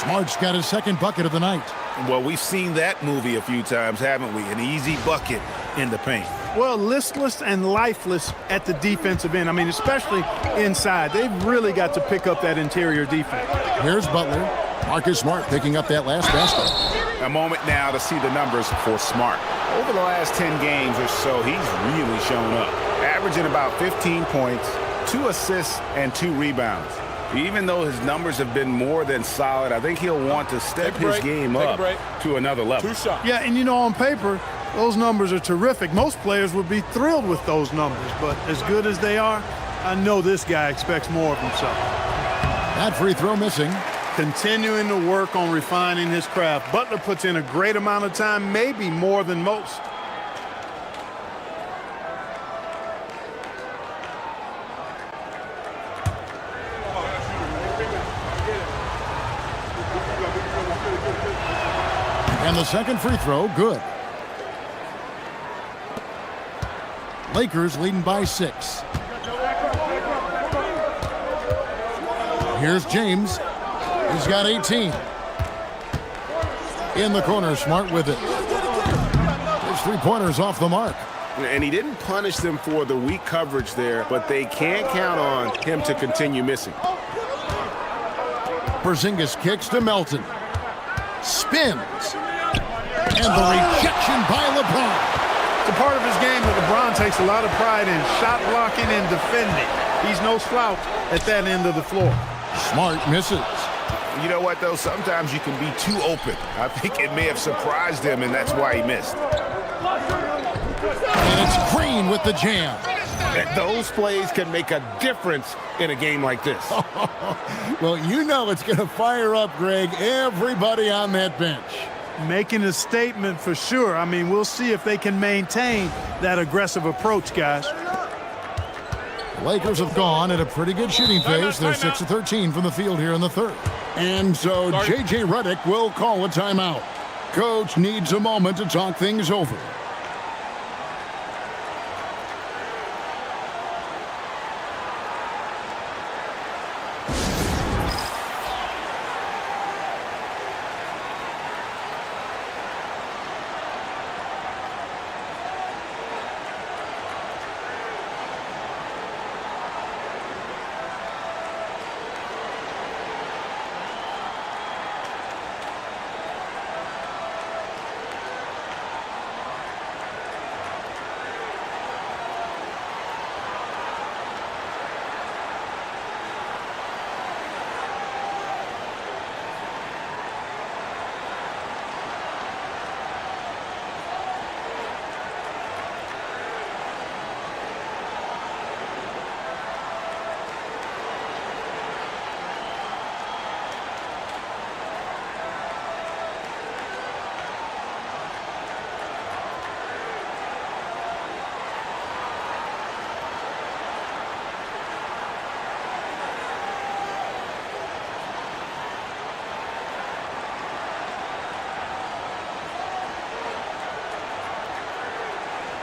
Smart's got his second bucket of the night. Well, we've seen that movie a few times, haven't we? An easy bucket in the paint. Well, listless and lifeless at the defensive end. I mean, especially inside. They've really got to pick up that interior defense. Here's Butler. Marcus Smart picking up that last basket. A moment now to see the numbers for Smart. Over the last 10 games or so, he's really shown up. Averaging about 15 points, 2 assists, and 2 rebounds. Even though his numbers have been more than solid, I think he'll want to step his game up to another level. 2 shots. Yeah, and you know, on paper, those numbers are terrific. Most players would be thrilled with those numbers, but as good as they are, I know this guy expects more of himself. That free throw missing. Continuing to work on refining his craft. Butler puts in a great amount of time, maybe more than most. And the second free throw, good. Lakers leading by 6. Here's James. He's got 18. In the corner, Smart with it. His three-pointer's off the mark. And he didn't punish them for the weak coverage there, but they can't count on him to continue missing. Porzingis kicks to Melton. Spins. And the rejection by LeBron. It's a part of his game that LeBron takes a lot of pride in, shot blocking and defending. He's no slouch at that end of the floor. Smart misses. You know what, though? Sometimes you can be too open. I think it may have surprised him, and that's why he missed. And it's Green with the jam. Those plays can make a difference in a game like this. Well, you know it's going to fire up, Greg, everybody on that bench. Making a statement for sure. I mean, we'll see if they can maintain that aggressive approach, guys. The Lakers have gone at a pretty good shooting pace. They're 6 of 13 from the field here in the third. And so J.J. Redick will call a timeout. Coach needs a moment to talk things over.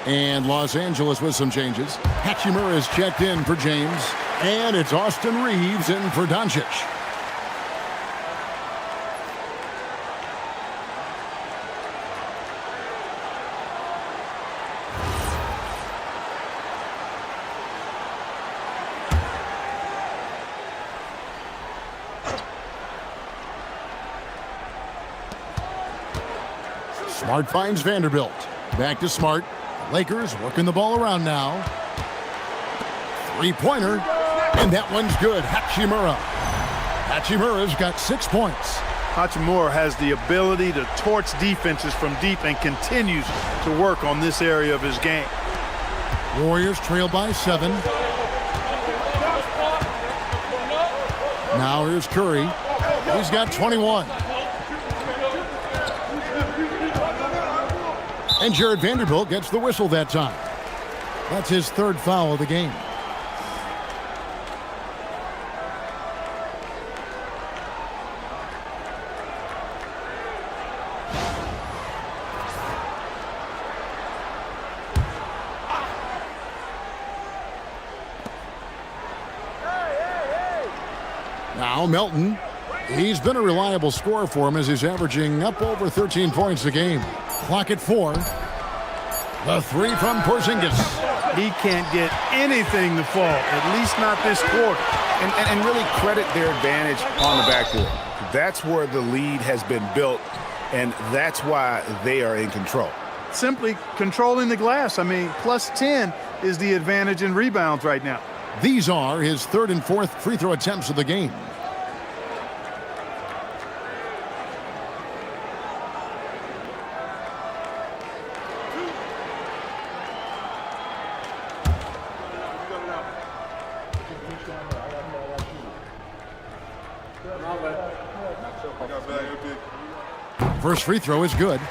And Los Angeles with some changes. Hachimura is checked in for James. And it's Austin Reeves in for Doncic. Smart finds Vanderbilt. Back to Smart. Lakers working the ball around now. Three-pointer, and that one's good. Hachimura. Hachimura's got 6 points. Hachimura has the ability to torch defenses from deep and continues to work on this area of his game. Warriors trail by 7. Now here's Curry. He's got 21. And Jared Vanderbilt gets the whistle that time. That's his third foul of the game. Now Melton. He's been a reliable scorer for him as he's averaging up over 13 points a game. Clock at 4. The three from Porzingis. He can't get anything to fall, at least not this quarter. And really credit their advantage on the backboard. That's where the lead has been built, and that's why they are in control. Simply controlling the glass. I mean, plus 10 is the advantage in rebounds right now. These are his third and fourth free throw attempts of the game. First free throw is good.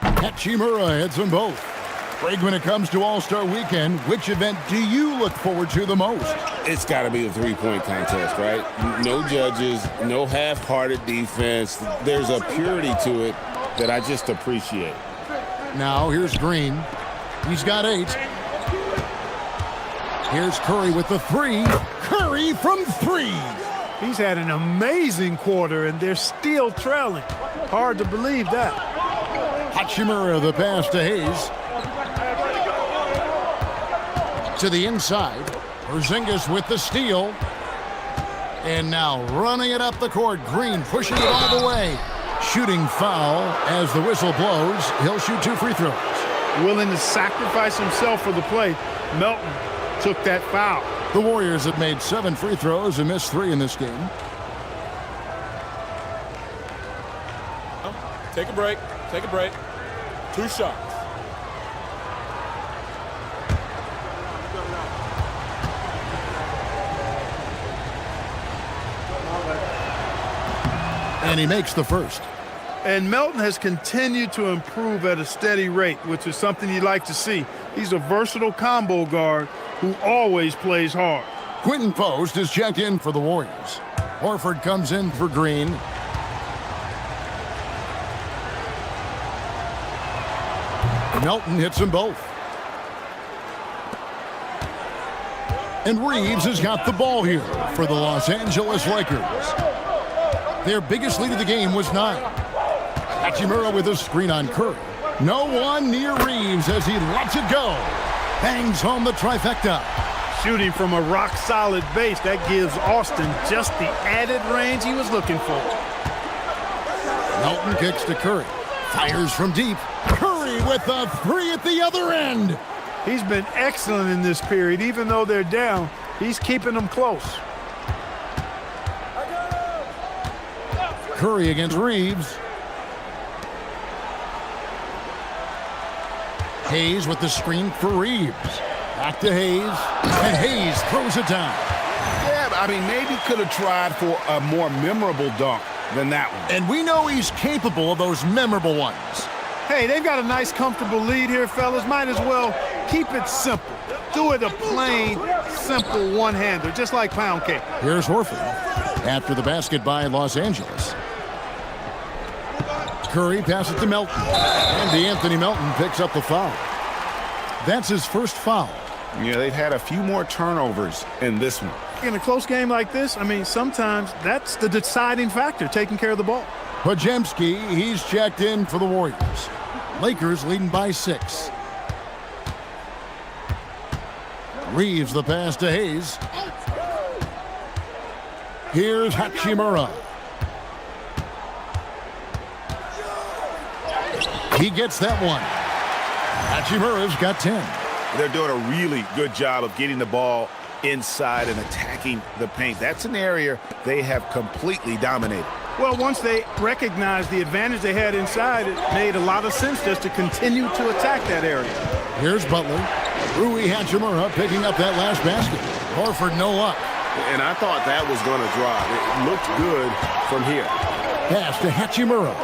Hachimura hits them both. Craig, when it comes to All-Star Weekend, which event do you look forward to the most? It's got to be the three-point contest, right? No judges, no half-hearted defense. There's a purity to it that I just appreciate. Now, here's Green. He's got 8. Here's Curry with the 3. Curry from 3. He's had an amazing quarter, and they're still trailing. Hard to believe that. Hachimura, the pass to Hayes. To the inside. Porzingis with the steal. And now running it up the court. Green pushing it all the way. Shooting foul as the whistle blows. He'll shoot 2 free throws. Willing to sacrifice himself for the play. Melton took that foul. The Warriors have made 7 free throws and missed 3 in this game. Take a break. Take a break. 2 shots. And he makes the first. And Melton has continued to improve at a steady rate, which is something you like to see. He's a versatile combo guard who always plays hard. Quentin Post is checked in for the Warriors. Horford comes in for Green. Melton hits them both. And Reeves has got the ball here for the Los Angeles Lakers. Their biggest lead of the game was 9. Hachimura with a screen on Curry. No one near Reeves as he lets it go. Bangs home the trifecta. Shooting from a rock-solid base, that gives Austin just the added range he was looking for. Melton kicks to Curry. Fires from deep. Curry with a 3 at the other end. He's been excellent in this period. Even though they're down, he's keeping them close. Curry against Reeves. Hayes with the screen for Reeves. Back to Hayes. And Hayes throws it down. Yeah, I mean, maybe could have tried for a more memorable dunk than that one. And we know he's capable of those memorable ones. Hey, they've got a nice, comfortable lead here, fellas. Might as well keep it simple. Do it a plain, simple one-hander, just like pound cake. Here's Horford after the basket by Los Angeles. Curry passes to Melton. And DeAnthony Melton picks up the foul. That's his first foul. Yeah, they've had a few more turnovers in this one. In a close game like this, I mean, sometimes that's the deciding factor, taking care of the ball. Podziemski, he's checked in for the Warriors. Lakers leading by 6. Reeves the pass to Hayes. Here's Hachimura. He gets that one. Hachimura's got 10. They're doing a really good job of getting the ball inside and attacking the paint. That's an area they have completely dominated. Well, once they recognized the advantage they had inside, it made a lot of sense just to continue to attack that area. Here's Butler. Rui Hachimura picking up that last basket. Horford no luck. And I thought that was going to drop. It looked good from here. Pass to Hachimura.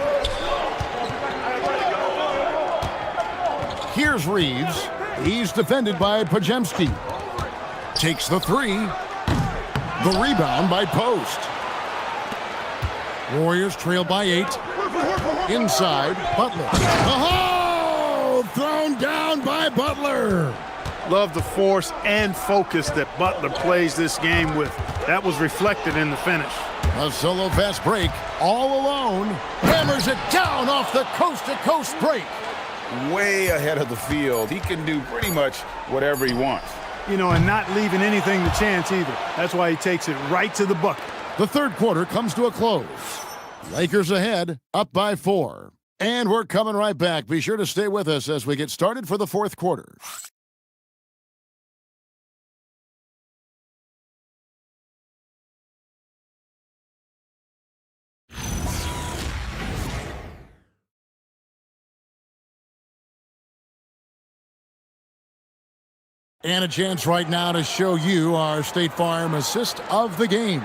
Here's Reeves. He's defended by Podziemski. Takes the 3. The rebound by Post. Warriors trail by 8. Inside, Butler. Oh! Thrown down by Butler. Love the force and focus that Butler plays this game with. That was reflected in the finish. A solo fast break, all alone. Hammers it down off the coast-to-coast break. Way ahead of the field. He can do pretty much whatever he wants. You know, and not leaving anything to chance either. That's why he takes it right to the bucket. The third quarter comes to a close. Lakers ahead, up by 4. And we're coming right back. Be sure to stay with us as we get started for the fourth quarter. And a chance right now to show you our State Farm assist of the game.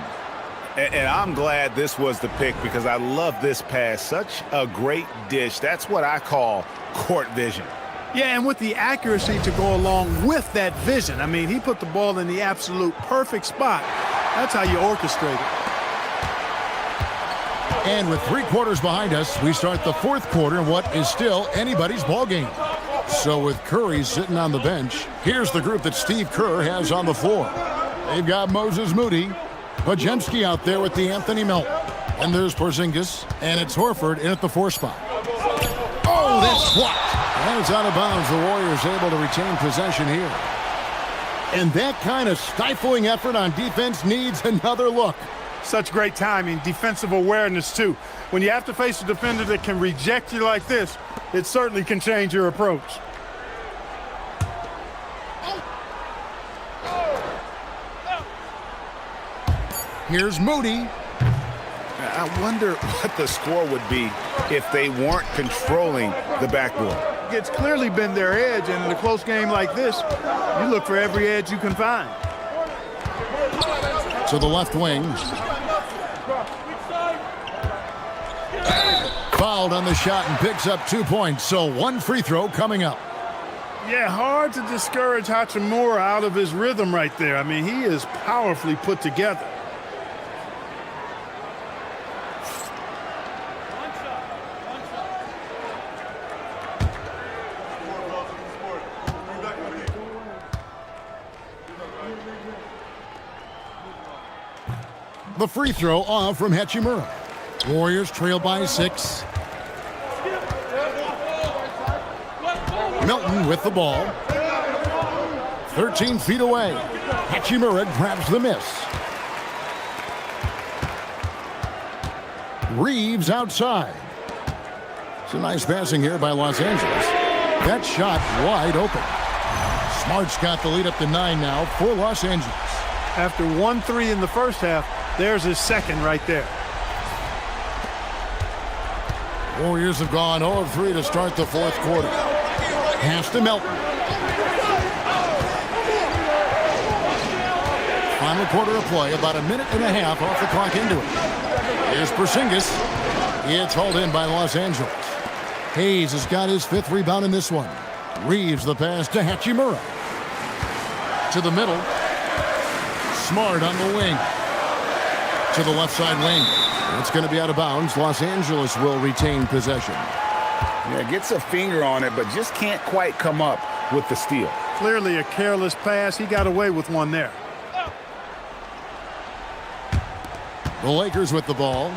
And I'm glad this was the pick because I love this pass. Such a great dish. That's what I call court vision. Yeah, and with the accuracy to go along with that vision. I mean, he put the ball in the absolute perfect spot. That's how you orchestrate it. And with 3 quarters behind us, we start the 4th quarter in what is still anybody's ball game. So with Curry sitting on the bench, here's the group that Steve Kerr has on the floor. They've got Moses Moody, Podziemski out there with the Anthony Melton. And there's Porzingis, and it's Horford in at the 4 spot. Oh, that's blocked. And it's out of bounds. The Warriors able to retain possession here. And that kind of stifling effort on defense needs another look. Such great timing, defensive awareness, too. When you have to face a defender that can reject you like this, it certainly can change your approach. Here's Moody. I wonder what the score would be if they weren't controlling the backboard. It's clearly been their edge, and in a close game like this, you look for every edge you can find. To the left wing. Fouled on the shot and picks up 2 points, so 1 free throw coming up. Yeah, hard to discourage Hachimura out of his rhythm right there. I mean, he is powerfully put together. The free throw off from Hachimura. Warriors trail by 6. Melton with the ball. 13 feet away. Hachimura grabs the miss. Reeves outside. Some nice passing here by Los Angeles. That shot wide open. Smart's got the lead up to 9 now for Los Angeles. After 1-3 in the first half, there's his second right there. Warriors have gone 0 of 3 to start the 4th quarter. Pass to Melton. Final quarter of play, about 1.5 minutes off the clock into it. Here's Porzingis. It's hauled in by Los Angeles. Hayes has got his 5th rebound in this one. Reeves the pass to Hachimura. To the middle. Smart on the wing. To the left side wing. It's going to be out of bounds. Los Angeles will retain possession. Yeah, gets a finger on it, but just can't quite come up with the steal. Clearly a careless pass. He got away with one there. The Lakers with the ball.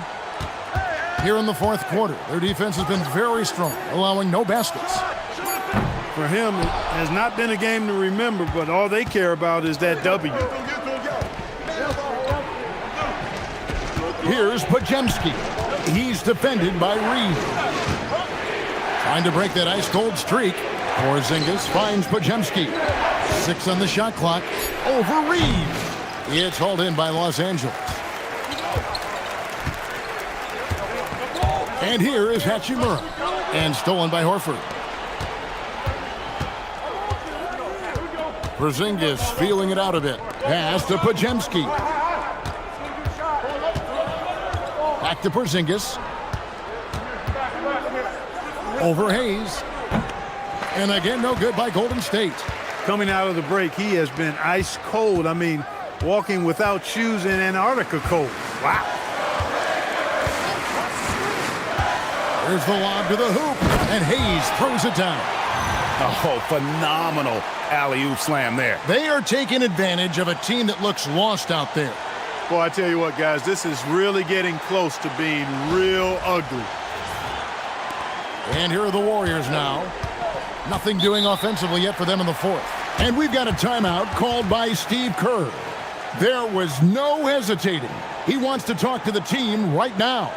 Here in the 4th quarter, their defense has been very strong, allowing no baskets. For him, it has not been a game to remember, but all they care about is that W. Here's Podziemski. He's defended by Reeves. Trying to break that ice-cold streak. Porzingis finds Podziemski. 6 on the shot clock. Over Reeves. It's hauled in by Los Angeles. And here is Hachimura. And stolen by Horford. Porzingis feeling it out a bit. Pass to Podziemski. Back to Porzingis. Over Hayes. And again, no good by Golden State. Coming out of the break, he has been ice cold. I mean, walking without shoes in Antarctica cold. Wow. There's the lob to the hoop, and Hayes throws it down. Oh, phenomenal alley-oop slam there. They are taking advantage of a team that looks lost out there. Boy, I tell you what, guys, this is really getting close to being real ugly. And here are the Warriors now. Nothing doing offensively yet for them in the 4th. And we've got a timeout called by Steve Kerr. There was no hesitating. He wants to talk to the team right now.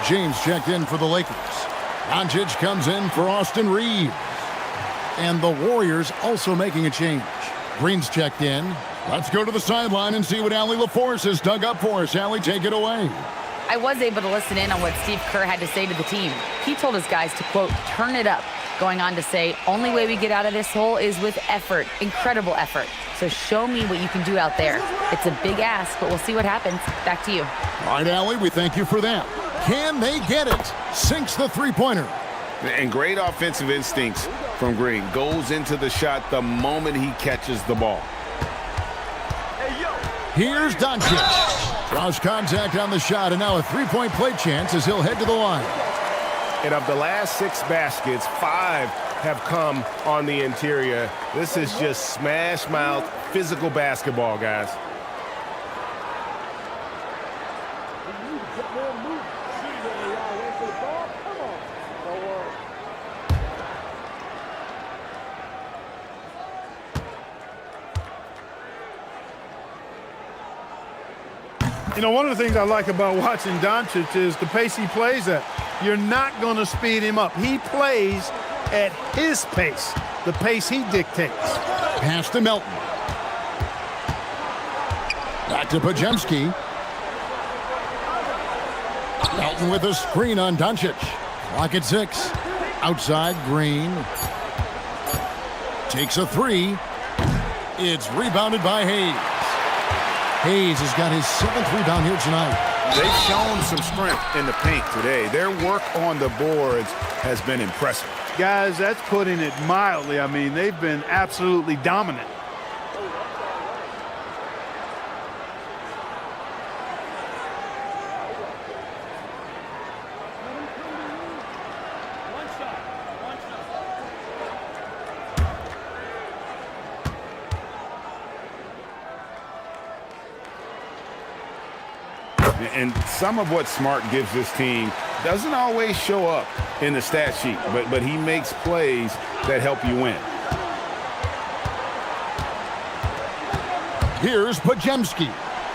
James checked in for the Lakers. Doncic comes in for Austin Reeves. And the Warriors also making a change. Green's checked in. Let's go to the sideline and see what Allie LaForce has dug up for us. Allie, take it away. I was able to listen in on what Steve Kerr had to say to the team. He told his guys to, quote, turn it up, going on to say, only way we get out of this hole is with effort, incredible effort. So show me what you can do out there. It's a big ask, but we'll see what happens. Back to you. All right, Allie, we thank you for that. Can they get it? Sinks the three-pointer. And great offensive instincts from Green. Goes into the shot the moment he catches the ball. Here's Doncic. Draws contact on the shot, and now a three-point play chance as he'll head to the line. And of the last 6 baskets, 5 have come on the interior. This is just smash-mouth, physical basketball, guys. You know, one of the things I like about watching Doncic is the pace he plays at. You're not going to speed him up. He plays at his pace, the pace he dictates. Pass to Melton. Back to Podziemski. Melton with a screen on Doncic. Clock at 6. Outside, Green. Takes a 3. It's rebounded by Hayes. Hayes has got his 7th rebound here tonight. They've shown some strength in the paint today. Their work on the boards has been impressive. Guys, that's putting it mildly. I mean, they've been absolutely dominant. And some of what Smart gives this team doesn't always show up in the stat sheet, but he makes plays that help you win. Here's Podziemski.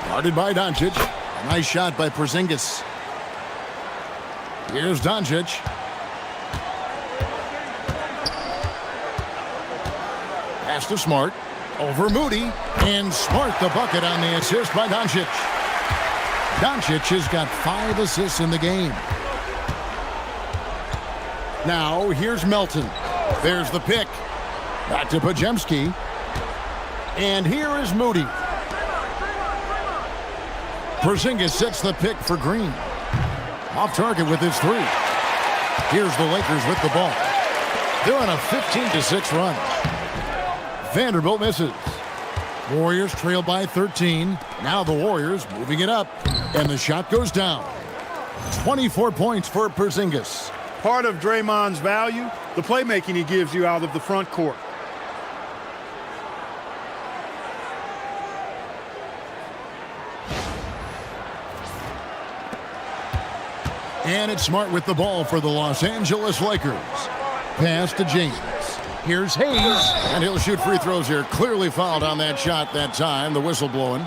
Guarded by Doncic. A nice shot by Porzingis. Here's Doncic. Pass to Smart. Over Moody. And Smart the bucket on the assist by Doncic. Doncic has got 5 assists in the game. Now, here's Melton. There's the pick. Back to Podziemski. And here is Moody. Porzingis sets the pick for Green. Off target with his 3. Here's the Lakers with the ball. They're on a 15-6 run. Vanderbilt misses. Warriors trail by 13. Now the Warriors moving it up. And the shot goes down. 24 points for Porzingis. Part of Draymond's value, the playmaking he gives you out of the front court. And it's Smart with the ball for the Los Angeles Lakers. Pass to James. Here's Hayes. And he'll shoot free throws here. Clearly fouled on that shot that time. The whistle blowing.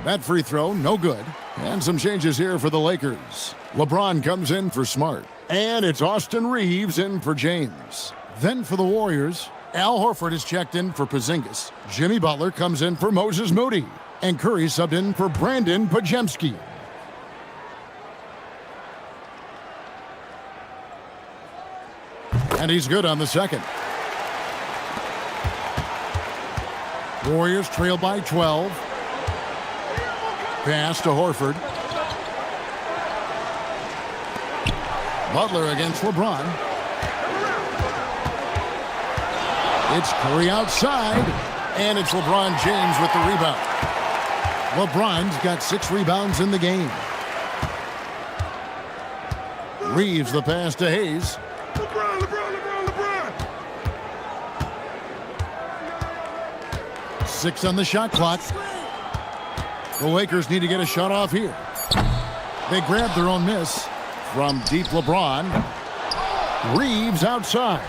That free throw, no good. And some changes here for the Lakers. LeBron comes in for Smart. And it's Austin Reeves in for James. Then for the Warriors, Al Horford is checked in for Porzingis. Jimmy Butler comes in for Moses Moody. And Curry subbed in for Brandon Podziemski. And he's good on the second. Warriors trail by 12. Pass to Horford. Butler against LeBron. It's Curry outside. And it's LeBron James with the rebound. LeBron's got 6 rebounds in the game. Reeves the pass to Hayes. 6 on the shot clock. The Lakers need to get a shot off here. They grab their own miss from deep LeBron. Reeves outside.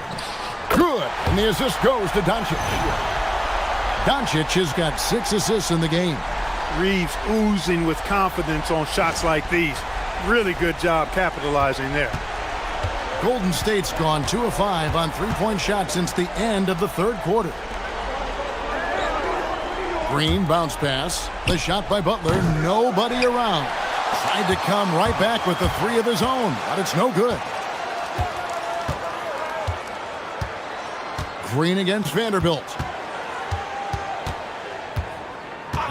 Good. And the assist goes to Doncic. Doncic has got 6 assists in the game. Reeves oozing with confidence on shots like these. Really good job capitalizing there. Golden State's gone 2 of 5 on three-point shots since the end of the third quarter. Green bounce pass. The shot by Butler. Nobody around. Tried to come right back with the 3 of his own, but it's no good. Green against Vanderbilt.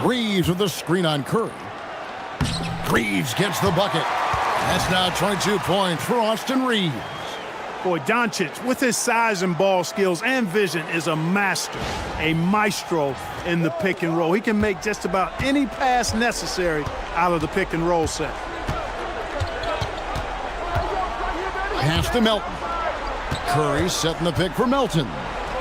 Reeves with the screen on Curry. Reeves gets the bucket. That's now 22 points for Austin Reeves. Boy, Doncic, with his size and ball skills and vision, is a master, a maestro in the pick and roll. He can make just about any pass necessary out of the pick and roll set. Pass to Melton. Curry setting the pick for Melton.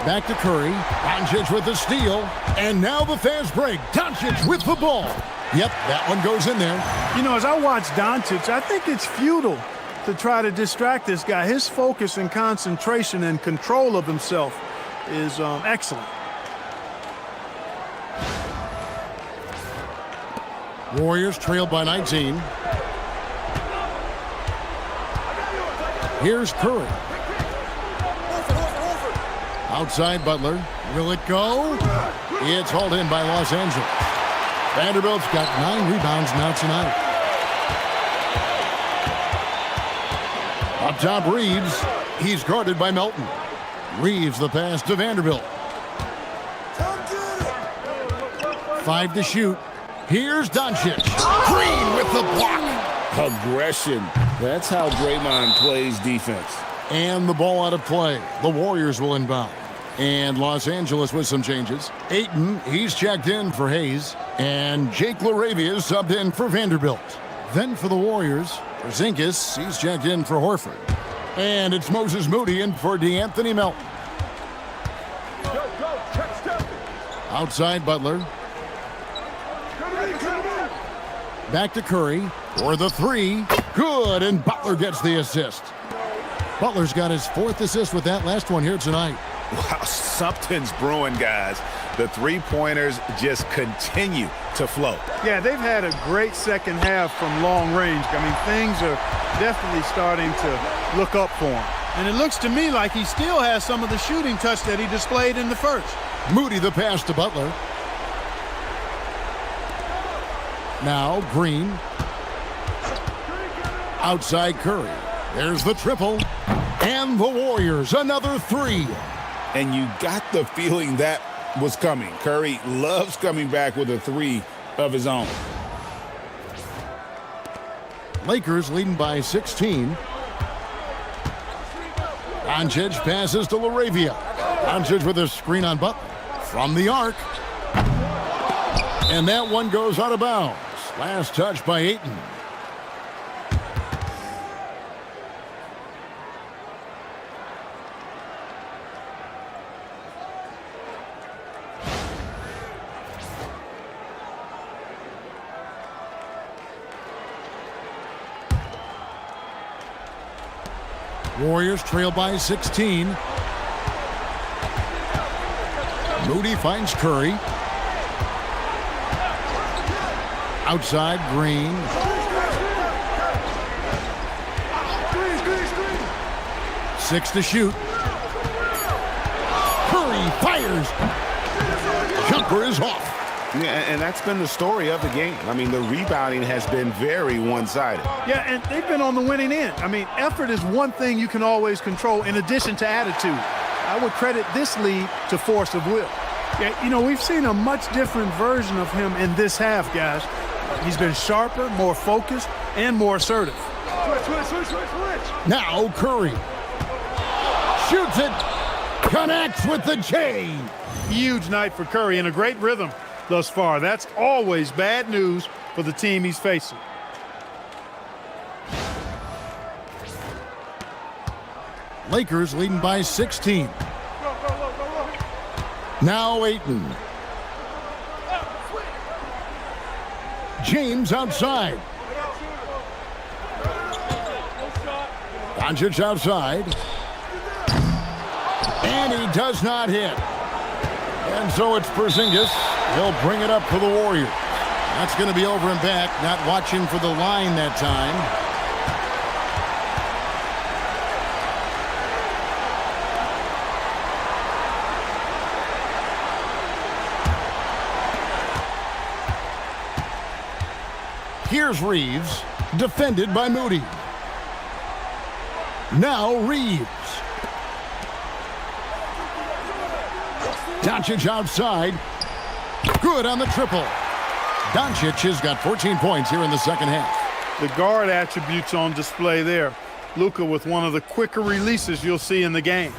Back to Curry. Doncic with the steal. And now the fast break. Doncic with the ball. Yep, that one goes in there. You know, as I watch Doncic, I think it's futile to try to distract this guy. His focus and concentration and control of himself is excellent. Warriors trailed by 19. Here's Curry. Outside Butler. Will it go? It's hauled in by Los Angeles. Vanderbilt's got 9 rebounds now tonight. Up top, Reeves. He's guarded by Melton. Reeves the pass to Vanderbilt. 5 to shoot. Here's Doncic. Green with the block. Aggression. That's how Draymond plays defense. And the ball out of play. The Warriors will inbound. And Los Angeles with some changes. Ayton, he's checked in for Hayes. And Jake LaRavia is subbed in for Vanderbilt. Then for the Warriors, Porzingis, he's checked in for Horford. And it's Moses Moody in for DeAnthony Melton. Outside Butler. Back to Curry for the 3. Good, and Butler gets the assist. Butler's got his 4th assist with that last one here tonight. Wow, something's brewing, guys. The three-pointers just continue to flow. Yeah, they've had a great second half from long range. I mean, things are definitely starting to look up for him. And it looks to me like he still has some of the shooting touch that he displayed in the first. Moody the pass to Butler. Now Green. Outside Curry. There's the triple. And the Warriors, another 3. And you got the feeling that was coming. Curry loves coming back with a 3 of his own. Lakers leading by 16. Doncic passes to LaRavia. Doncic with a screen on Butler. From the arc. And that one goes out of bounds. Last touch by Ayton. Warriors trail by 16. Moody finds Curry. Outside Green. Six to shoot. Curry fires. Jumper is off. Yeah, and that's been the story of the game. I mean, the rebounding has been very one-sided. Yeah, and they've been on the winning end. I mean, effort is one thing you can always control in addition to attitude. I would credit this lead to force of will. Yeah, you know, we've seen a much different version of him in this half, guys. He's been sharper, more focused, and more assertive. Switch. Now Curry. Shoots it. Connects with the J. Huge night for Curry and a great rhythm thus far. That's always bad news for the team he's facing. Lakers leading by 16. Now Ayton. James outside. Doncic outside. And he does not hit. And so it's Porzingis. He'll bring it up for the Warriors. That's going to be over and back. Not watching for the line that time. Here's Reeves, defended by Moody. Now Reeves. Doncic outside. Good on the triple. Doncic has got 14 points here in the second half. The guard attributes on display there. Luka with one of the quicker releases you'll see in the game.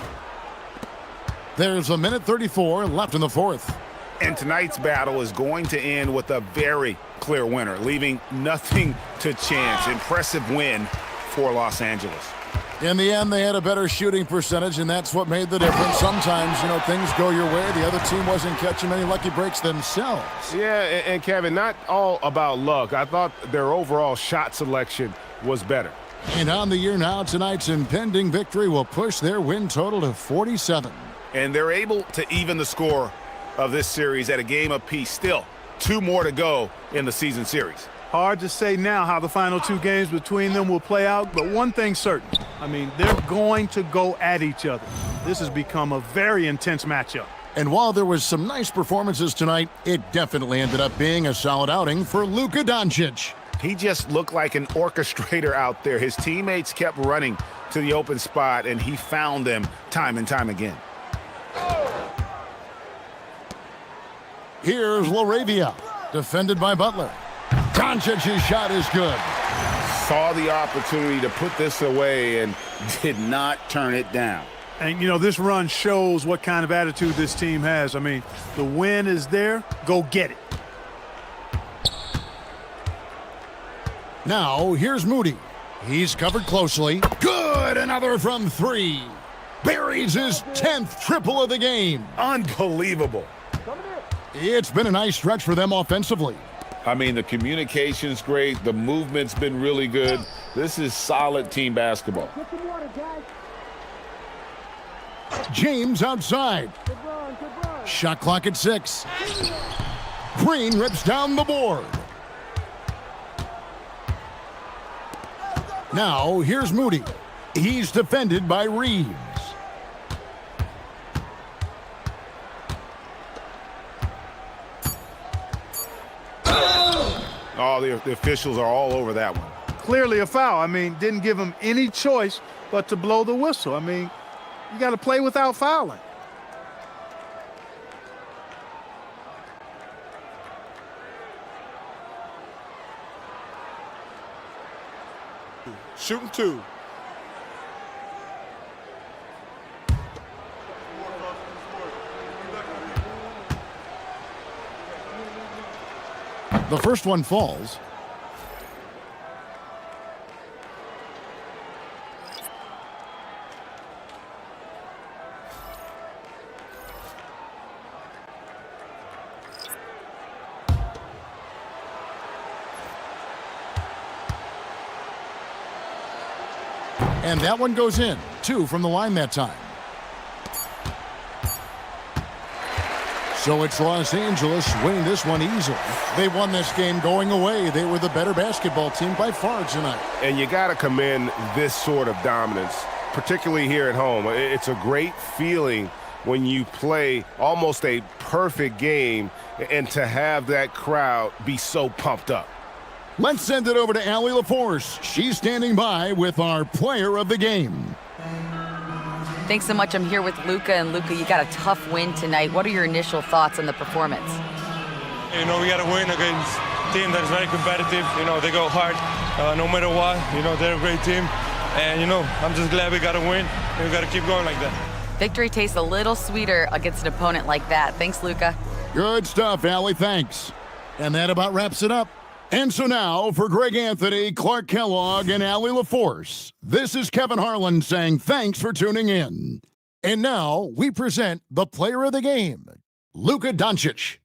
There's a minute 34 left in the fourth. And tonight's battle is going to end with a very clear winner, leaving nothing to chance. Impressive win for Los Angeles. In the end, they had a better shooting percentage, and that's what made the difference. Sometimes, things go your way. The other team wasn't catching many lucky breaks themselves. Yeah, and Kevin, not all about luck. I thought their overall shot selection was better. And on the year now, tonight's impending victory will push their win total to 47. And they're able to even the score of this series at a game apiece. Still, 2 more to go in the season series. Hard to say now how the final 2 games between them will play out, but one thing's certain. They're going to go at each other. This has become a very intense matchup. And while there was some nice performances tonight, it definitely ended up being a solid outing for Luka Doncic. He just looked like an orchestrator out there. His teammates kept running to the open spot, and he found them time and time again. Here's LaRavia, defended by Butler. Doncic's shot is good. Saw the opportunity to put this away and did not turn it down. And, this run shows what kind of attitude this team has. The win is there. Go get it. Now, here's Moody. He's covered closely. Good! Another from 3. Buries his 10th triple of the game. Unbelievable. It's been a nice stretch for them offensively. The communication's great. The movement's been really good. This is solid team basketball. James outside. Shot clock at 6. Green rips down the board. Now, here's Moody. He's defended by Reeves. Oh, the officials are all over that one. Clearly a foul. Didn't give him any choice but to blow the whistle. You got to play without fouling. Shooting 2. The first one falls. And that one goes in. 2 from the line that time. So it's Los Angeles winning this one easily. They won this game going away. They were the better basketball team by far tonight. And you got to commend this sort of dominance, particularly here at home. It's a great feeling when you play almost a perfect game and to have that crowd be so pumped up. Let's send it over to Allie LaForce. She's standing by with our player of the game. Thanks so much. I'm here with Luka. And Luka, you got a tough win tonight. What are your initial thoughts on the performance? We got to win against a team that is very competitive. They go hard no matter what. They're a great team. And, I'm just glad we got a win. And we got to keep going like that. Victory tastes a little sweeter against an opponent like that. Thanks, Luka. Good stuff, Allie. Thanks. And that about wraps it up. And so now, for Greg Anthony, Clark Kellogg, and Allie LaForce, this is Kevin Harlan saying thanks for tuning in. And now, we present the player of the game, Luka Doncic.